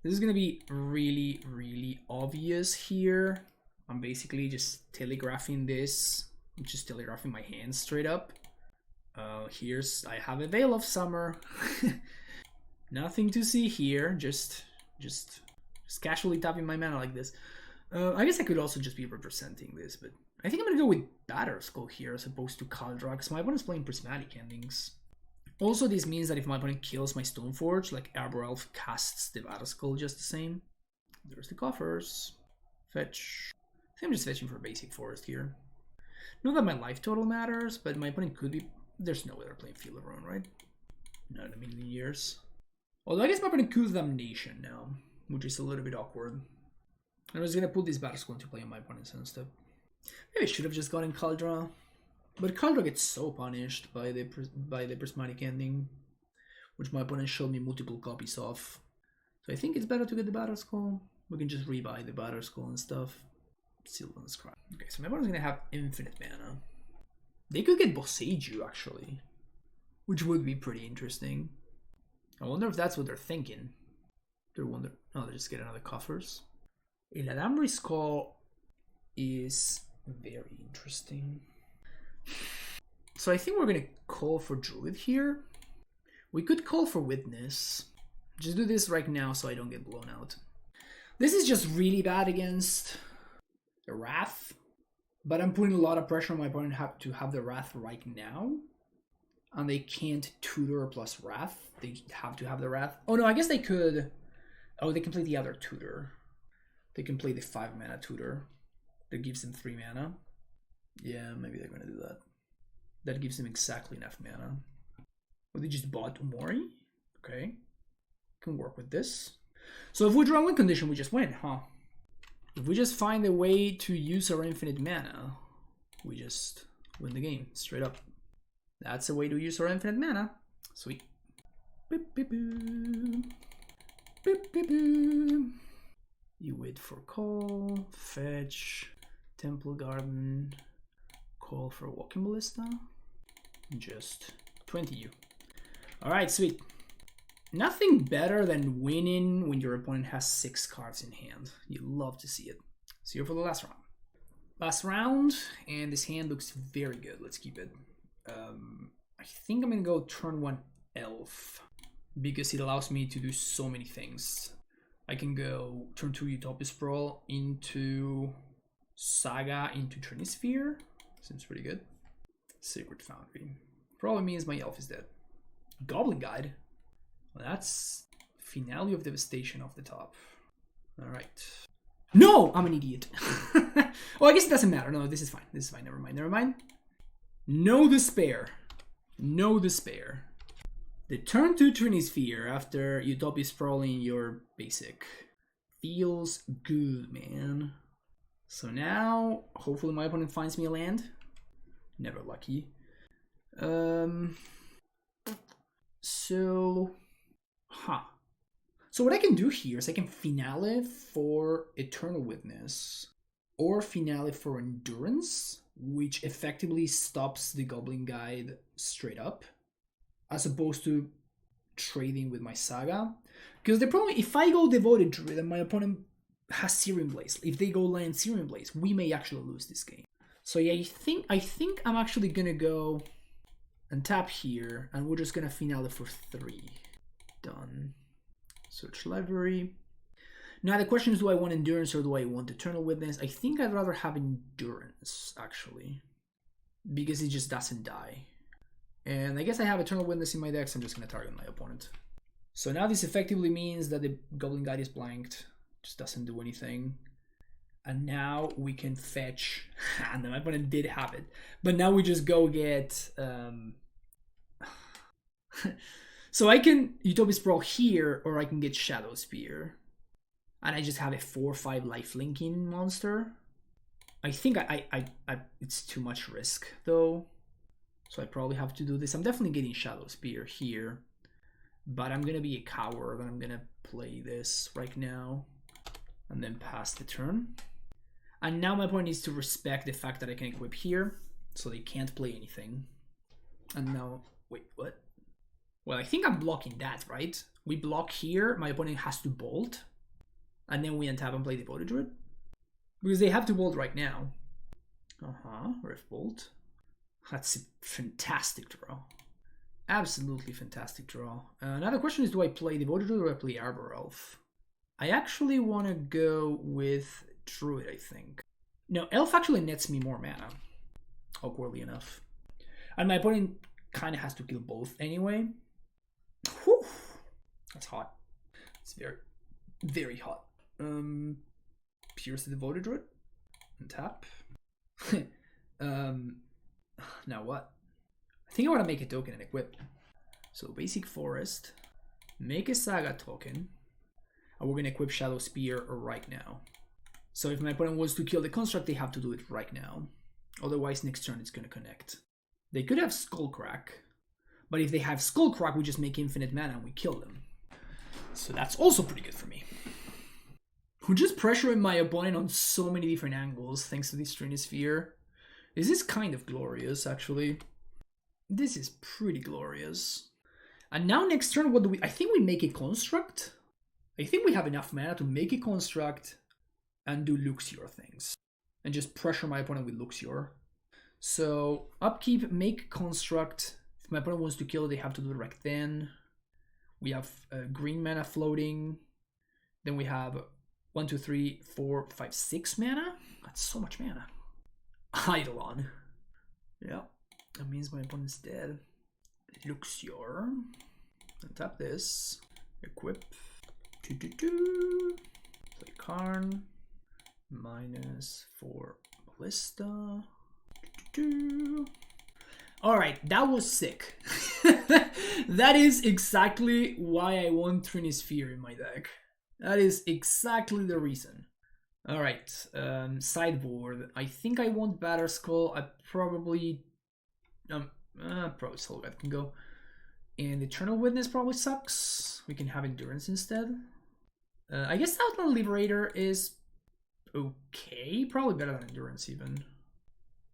this is gonna be really, really obvious here. I'm basically just telegraphing this. I'm just telegraphing my hand straight up. I have a Veil of Summer. Nothing to see here. Just casually tapping my mana like this. I guess I could also just be representing this, but I think I'm gonna go with Batterskull here as opposed to Kaldra, because my opponent's playing Prismatic Endings. Also, this means that if my opponent kills my Stoneforge, like Arbor Elf casts the Batterskull just the same. There's the Coffers. Fetch. I think I'm just fetching for a basic forest here. Not that my life total matters, but my opponent could be... There's no way they're playing Field of Ruin, right? Not in a million years. Although I guess my opponent could Damnation now, which is a little bit awkward. I was gonna put this Batterskull into play on my opponent's hand step. Maybe I should have just gotten Kaldra. But Kaldra gets so punished by the Prismatic Ending, which my opponent showed me multiple copies of. So I think it's better to get the Batterskull. We can just rebuy the Batterskull and stuff. Sylvan's Cry. Okay, so my opponent's gonna have infinite mana. They could get Boseiju, actually, which would be pretty interesting. I wonder if that's what they're thinking. Oh, they just get another Coffers. Eladamri's Call is very interesting. So I think we're gonna call for Druid here. We could call for Witness. Just do this right now so I don't get blown out. This is just really bad against the Wrath, but I'm putting a lot of pressure on my opponent to have the Wrath right now, and they can't tutor plus Wrath. They have to have the Wrath. Oh no, I guess they could. Oh, they can play the other tutor. They can play the 5 mana tutor that gives them 3 mana. Yeah, maybe they're gonna do that. That gives them exactly enough mana. Well, they just bought Umori. Okay, can work with this. So if we draw win condition, we just win, huh? If we just find a way to use our infinite mana, we just win the game, straight up. That's a way to use our infinite mana. Sweet. Boop, boop, boop. Boop, boop, boop. You wait for call, fetch, Temple Garden, call for Walking Ballista, just 20 you. Alright, sweet. Nothing better than winning when your opponent has 6 cards in hand. You love to see it. See you for the last round. Last round, and this hand looks very good. Let's keep it. I think I'm gonna go turn 1 Elf, because it allows me to do so many things. I can go turn 2 Utopia Sprawl into Saga into Trinisphere. Seems pretty good. Sacred Foundry. Probably means my Elf is dead. Goblin Guide. Well, that's Finale of Devastation off the top. Alright. No! I'm an idiot. Well, I guess it doesn't matter. No, this is fine. This is fine. Never mind. Never mind. No despair. No despair. The turn 2 Trinisphere after Utopia Sprawling your basic. Feels good, man. So now, hopefully my opponent finds me a land. Never lucky. So what I can do here is I can Finale for Eternal Witness or Finale for Endurance, which effectively stops the Goblin Guide straight up, as opposed to trading with my Saga. Because the problem, if I go Devoted Druid and my opponent has Searing Blaze, if they go land Searing Blaze, we may actually lose this game. So yeah, I think I'm actually gonna go and tap here, and we're just gonna Finale for 3. Done. Search library. Now the question is, do I want Endurance or do I want Eternal Witness? I think I'd rather have Endurance, actually, because it just doesn't die. And I guess I have Eternal Witness in my deck, so I'm just gonna target my opponent. So now this effectively means that the Goblin Guide is blanked, just doesn't do anything. And now we can fetch, and my opponent did have it, but now we just go get, so I can Utopia Sprawl here, or I can get Shadow Spear, and I just have a 4/5 life linking monster. I think it's too much risk though, so I probably have to do this. I'm definitely getting Shadow Spear here, but I'm gonna be a coward and I'm gonna play this right now and then pass the turn. And now my opponent needs to respect the fact that I can equip here, so they can't play anything. And now, wait, what? Well, I think I'm blocking that, right? We block here, my opponent has to bolt, and then we untap and play Devoted Druid. Because they have to bolt right now. Rift Bolt. That's a fantastic draw. Absolutely fantastic draw. Now the question is, do I play Devoted Druid or do I play Arbor Elf? I actually want to go with Druid, I think. No, Elf actually nets me more mana. Awkwardly enough. And my opponent kind of has to kill both anyway. Whew. That's hot. It's very, very hot. Pierce the Devoted Druid. And tap. Now what? I think I want to make a token and equip. So basic forest. Make a saga token. And we're going to equip Shadow Spear right now. So if my opponent wants to kill the construct, they have to do it right now. Otherwise, next turn it's going to connect. They could have Skullcrack. But if they have Skullcrack, we just make infinite mana and we kill them. So that's also pretty good for me. We're just pressuring my opponent on so many different angles thanks to this Trinisphere. This is kind of glorious, actually. This is pretty glorious. And now next turn, what do we... I think we make a construct. I think we have enough mana to make a construct and do Luxior things. And just pressure my opponent with Luxior. So, upkeep, make construct. If my opponent wants to kill it, they have to do it right then. We have green mana floating. Then we have 1, 2, 3, 4, 5, 6 mana. That's so much mana. Eidolon. Yeah, that means my opponent's dead. Luxior. Untap this. Equip. Play Karn. -4 Ballista. Alright, that was sick. That is exactly why I want Trinisphere in my deck. That is exactly the reason. Alright, sideboard. I think I want Batterskull. I probably... probably Soulguide can go. And Eternal Witness probably sucks. We can have Endurance instead. I guess Outland Liberator is okay. Probably better than Endurance even.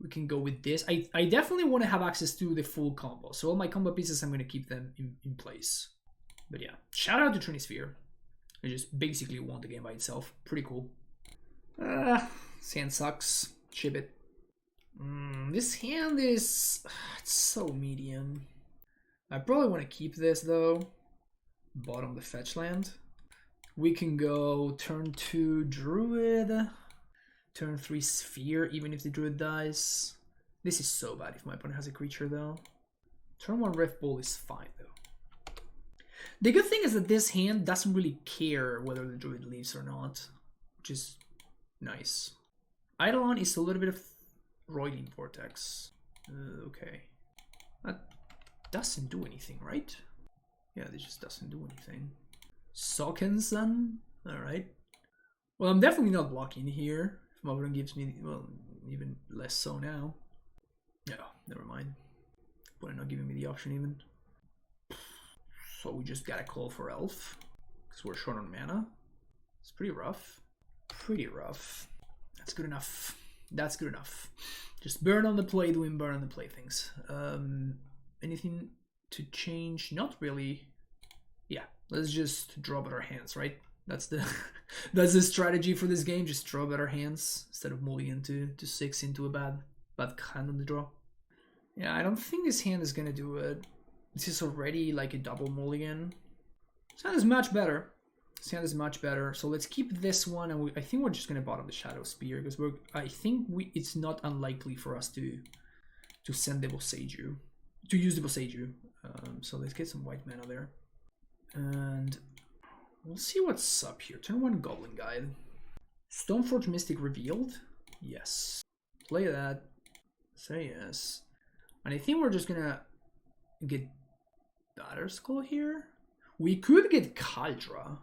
We can go with this. I definitely want to have access to the full combo. So all my combo pieces, I'm going to keep them in place. But yeah, shout out to Trinisphere. I just basically won the game by itself. Pretty cool. Sand sucks. Ship it. This hand is... it's so medium. I probably want to keep this though. Bottom the fetch land. We can go turn 2 Druid. Turn 3 Sphere, even if the Druid dies. This is so bad if my opponent has a creature though. Turn 1 Rift Bolt is fine though. The good thing is that this hand doesn't really care whether the Druid leaves or not. Which is nice. Eidolon is a little bit of Roiling Vortex. Okay. That doesn't do anything, right? Yeah, this just doesn't do anything. Sockenson? Alright. Well, I'm definitely not blocking here. If my opponent gives me, well, even less so now. Yeah, never mind. Opponent not giving me the option even. So we just gotta call for Elf. Because we're short on mana. It's pretty rough. Pretty rough. That's good enough. That's good enough. Just burn on the play, doing burn on the play things. Anything to change? Not really. Yeah, let's just draw better hands, right? That's the that's the strategy for this game. Just draw better hands instead of mulligan to 6 into a bad hand on the draw. Yeah, I don't think this hand is gonna do it. This is already like a double mulligan. This hand is much better. This hand is much better. So let's keep this one, and I think we're just gonna bottom the Shadow Spear because I think it's not unlikely for us to send the Boseiju, to use the Boseiju. So let's get some white mana there, and we'll see what's up here. Turn 1 Goblin Guide. Stoneforge Mystic revealed. Yes. Play that. Say yes. And I think we're just gonna get Batterskull here. We could get Kaldra.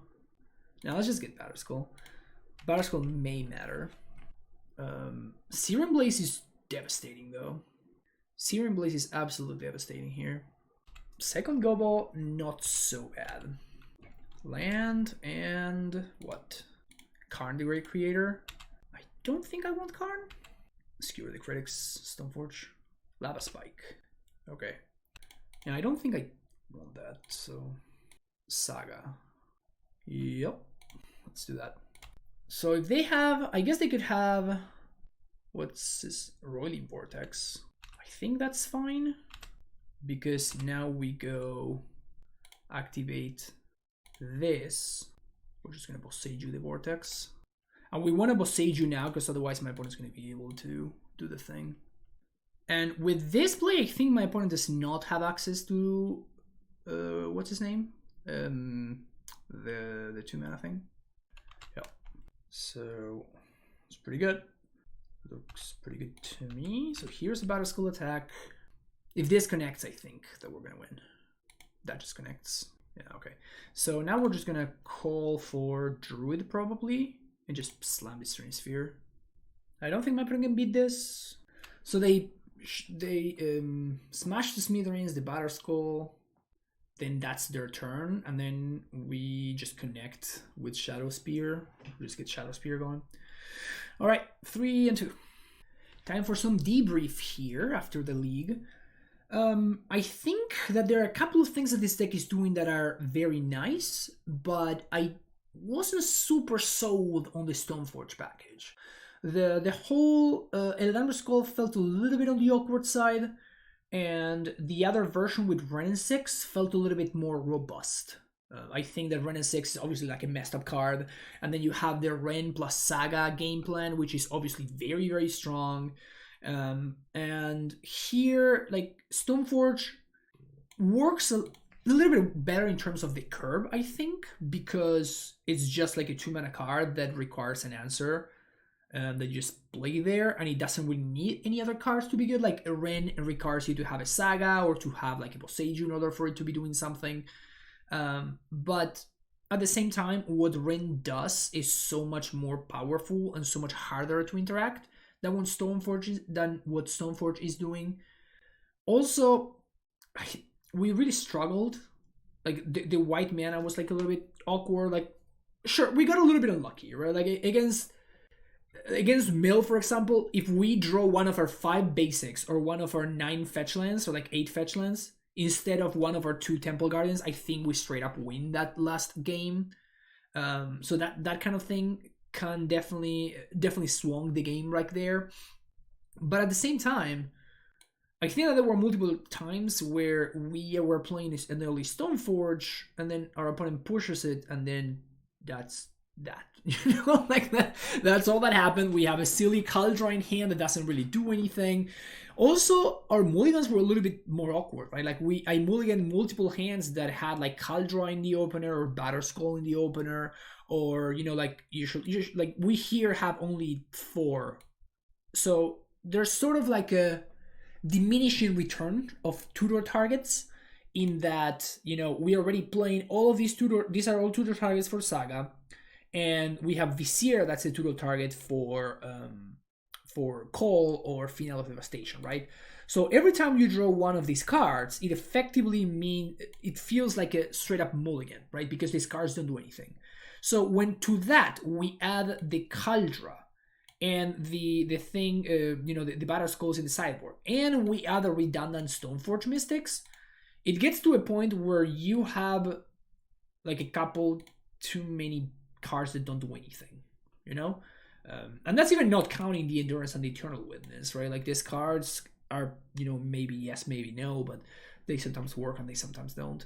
Now let's just get Batterskull. Batterskull may matter. Searing Blaze is devastating though. Searing Blaze is absolutely devastating here. Second Gobble, not so bad. Land and what? Karn the Great Creator. I don't think I want Karn. Skewer the Critics, Stoneforge. Lava Spike. Okay. And I don't think I want that, so... Saga. Yep. Let's do that. So if they have, I guess they could have, what's this, Roiling Vortex. I think that's fine, because now we go activate this. We're just gonna Boseiju the Vortex. And we want to Boseiju now, because otherwise my opponent's gonna be able to do the thing. And with this play, I think my opponent does not have access to, what's his name? The 2-mana thing. Yeah. So it's pretty good. Looks pretty good to me. So here's the Battle Skull attack. If this connects, I think that we're gonna win. That just connects. Yeah, okay. So now we're just gonna call for Druid probably and just slam the Stratosphere. I don't think my opponent can beat this. So they smash the Smithereens, the Battle Skull. Then that's their turn, and then we just connect with Shadow Spear. We just get Shadow Spear going. All right, 3 and 2. Time for some debrief here after the league. I think that there are a couple of things that this deck is doing that are very nice, but I wasn't super sold on the Stoneforge package. The whole Eldamber Skull felt a little bit on the awkward side, and the other version with Wrenn and 6 felt a little bit more robust. I think that Wrenn and 6 is obviously like a messed up card, and then you have the Wrenn plus Saga game plan, which is obviously very, very strong. And here, like, Stoneforge works a little bit better in terms of the curve, I think, because it's just like a 2-mana card that requires an answer. That you just play there, and it doesn't really need any other cards to be good. Like a Wrenn requires you to have a Saga or to have like a Boseiju in order for it to be doing something. But at the same time, what Wrenn does is so much more powerful and so much harder to interact than what Stoneforge is doing. Also, we really struggled. Like the white mana was like a little bit awkward. Like, sure, we got a little bit unlucky, right? Like against Mill, for example, if we draw one of our 5 basics or one of our 9 fetch lands or like 8 fetch lands instead of one of our 2 Temple Guardians, I think we straight up win that last game. So that kind of thing can definitely swung the game right there. But at the same time, I think that there were multiple times where we were playing an early Stoneforge, and then our opponent pushes it, and then that's that. Like that's all that happened. We have a silly Cauldron hand that doesn't really do anything. Also, our mulligans were a little bit more awkward, right? Like I mulliganed multiple hands that had like Cauldron in the opener or Battle Skull in the opener, or like usually like we here have only 4. So there's sort of like a diminishing return of tutor targets, in that we are already playing all of these tutor. These are all tutor targets for Saga. And we have Vizier, that's a tutor target for Call or Final of Devastation, right? So every time you draw one of these cards, it effectively it feels like a straight up mulligan, right? Because these cards don't do anything. So when to that we add the Cauldron and the thing, the Battle Skulls in the sideboard, and we add the redundant Stoneforge Mystics, it gets to a point where you have like a couple too many cards that don't do anything, and that's even not counting the Endurance and the Eternal Witness, right? Like these cards are, maybe yes, maybe no, but they sometimes work and they sometimes don't.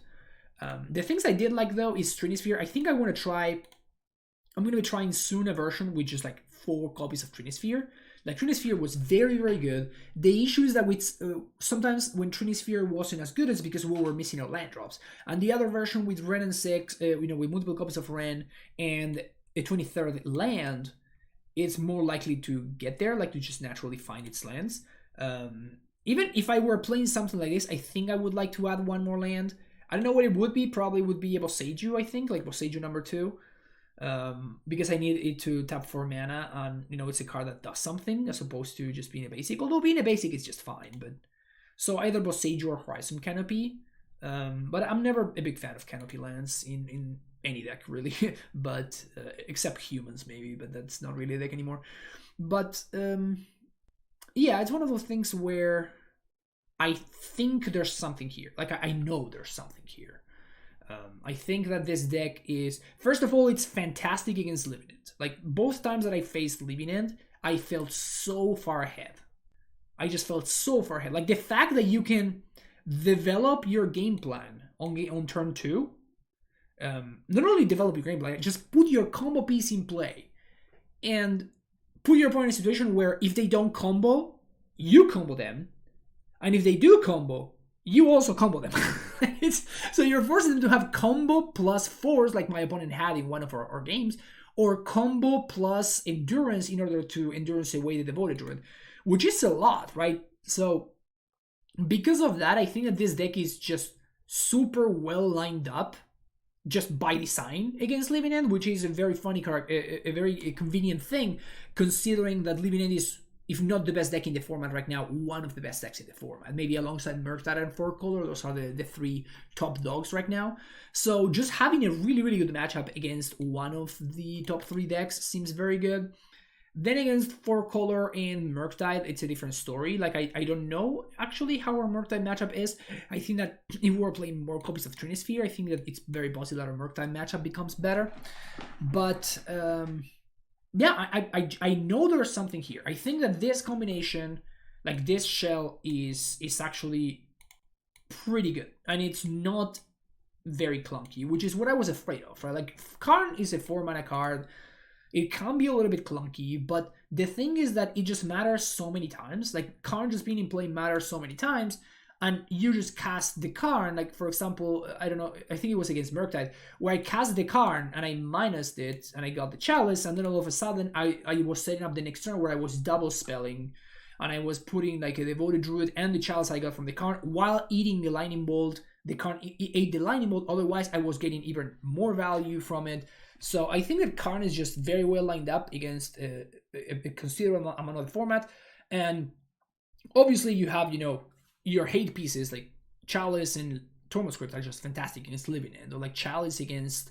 The things I did like though is Trinisphere. I think I'm going to be trying soon a version with just like 4 copies of Trinisphere. Like Trinisphere was very, very good. The issue is that sometimes when Trinisphere wasn't as good, it's because we were missing our land drops. And the other version with Wrenn and 6, with multiple copies of Wrenn and a 23rd land, it's more likely to get there, like to just naturally find its lands. Even if I were playing something like this, I think I would like to add 1 more land. I don't know what it would be. Probably would be a Boseiju, I think, like Boseiju number 2. Because I need it to tap 4 mana, and it's a card that does something as opposed to just being a basic. Although being a basic is just fine, but so either Boseiju or Horizon Canopy. But I'm never a big fan of Canopy lands in any deck really, but except humans maybe, but that's not really a deck anymore. But yeah, it's one of those things where I think there's something here. Like I know there's something here. I think that this deck is, first of all, it's fantastic against Living End. Like, both times that I faced Living End, I felt so far ahead. I just felt so far ahead. Like, the fact that you can develop your game plan on turn 2, not only develop your game plan, just put your combo piece in play and put your opponent in a situation where if they don't combo, you combo them, and if they do combo, you also combo them. So you're forcing them to have combo plus force, like my opponent had in one of our games, or combo plus endurance in order to endurance away the Devoted Druid, which is a lot, right? So because of that, I think that this deck is just super well lined up, just by design against Living End, which is a very funny card, a very convenient thing, considering that Living End is, if not the best deck in the format right now, one of the best decks in the format. Maybe alongside Murktide and 4-color, those are the 3 top dogs right now. So just having a really, really good matchup against one of the top 3 decks seems very good. Then against 4-color and Murktide, it's a different story. Like, I don't know actually how our Murktide matchup is. I think that if we were playing more copies of Trinisphere, I think that it's very possible that our Murktide matchup becomes better. But yeah, I know there's something here. I think that this combination, like this shell, is actually pretty good. And it's not very clunky, which is what I was afraid of, right? Like, Karn is a 4-mana card. It can be a little bit clunky, but the thing is that it just matters so many times. Like, Karn just being in play matters so many times, and you just cast the Karn. Like, for example, I don't know, I think it was against Murktide, where I cast the Karn and I minused it and I got the Chalice, and then all of a sudden I was setting up the next turn where I was double spelling and I was putting like a Devoted Druid and the Chalice I got from the Karn while eating the Lightning Bolt. The Karn ate the Lightning Bolt, otherwise I was getting even more value from it. So I think that Karn is just very well lined up against a considerable amount of the format. And obviously you have, you know, your hate pieces like Chalice and Tormod's Crypt are just fantastic against Living End, or like Chalice against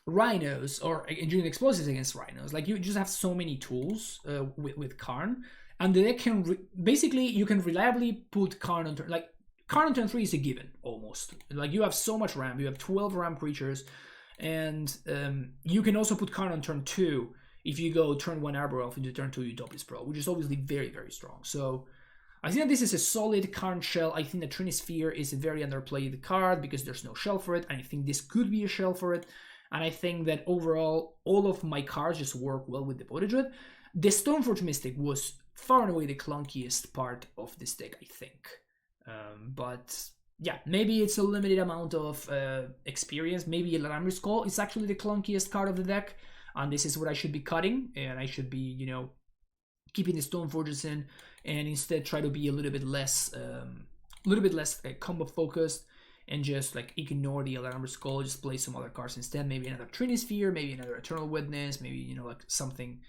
Rhinos, or Enduring Explosives against Rhinos. Like, you just have so many tools with Karn, and the deck can basically, you can reliably put Karn on turn. Like, Karn on turn 3 is a given, almost. Like, you have so much ramp, you have 12 ramp creatures, and you can also put Karn on turn 2 if you go turn 1 Arbor Elf into turn 2 Utopia Sprawl, which is obviously very, very strong. So I think that this is a solid Karn shell. I think that Trinisphere is a very underplayed card because there's no shell for it, and I think this could be a shell for it. And I think that overall, all of my cards just work well with the Devoted Druid. The Stoneforge Mystic was far and away the clunkiest part of this deck, I think. But yeah, maybe it's a limited amount of experience. Maybe Laramri's Call is actually the clunkiest card of the deck, and this is what I should be cutting, and I should be, you know, keeping the Stoneforges in, and instead try to be a little bit less combo focused, and just like ignore the Laramri's Call, just play some other cards instead. Maybe another Trinisphere, maybe another Eternal Witness, maybe, you know, like something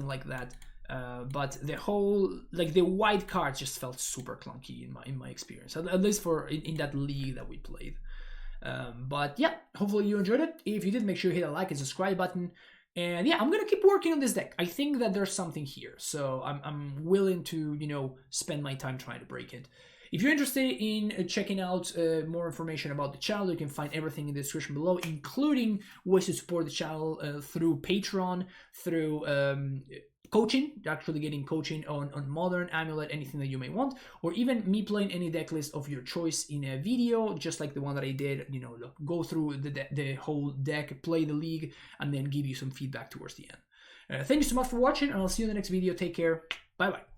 like that. But the whole, like, the white cards just felt super clunky in my experience, at least for in that league that we played. But yeah, hopefully you enjoyed it. If you did, make sure you hit a like and subscribe button. And yeah, I'm gonna keep working on this deck. I think that there's something here, so I'm willing to, you know, spend my time trying to break it. If you're interested in checking out more information about the channel, you can find everything in the description below, including ways to support the channel through Patreon, through coaching, actually getting coaching on Modern, Amulet, anything that you may want, or even me playing any deck list of your choice in a video, just like the one that I did, you know, go through the whole deck, play the league, and then give you some feedback towards the end. Thank you so much for watching, and I'll see you in the next video. Take care. Bye-bye.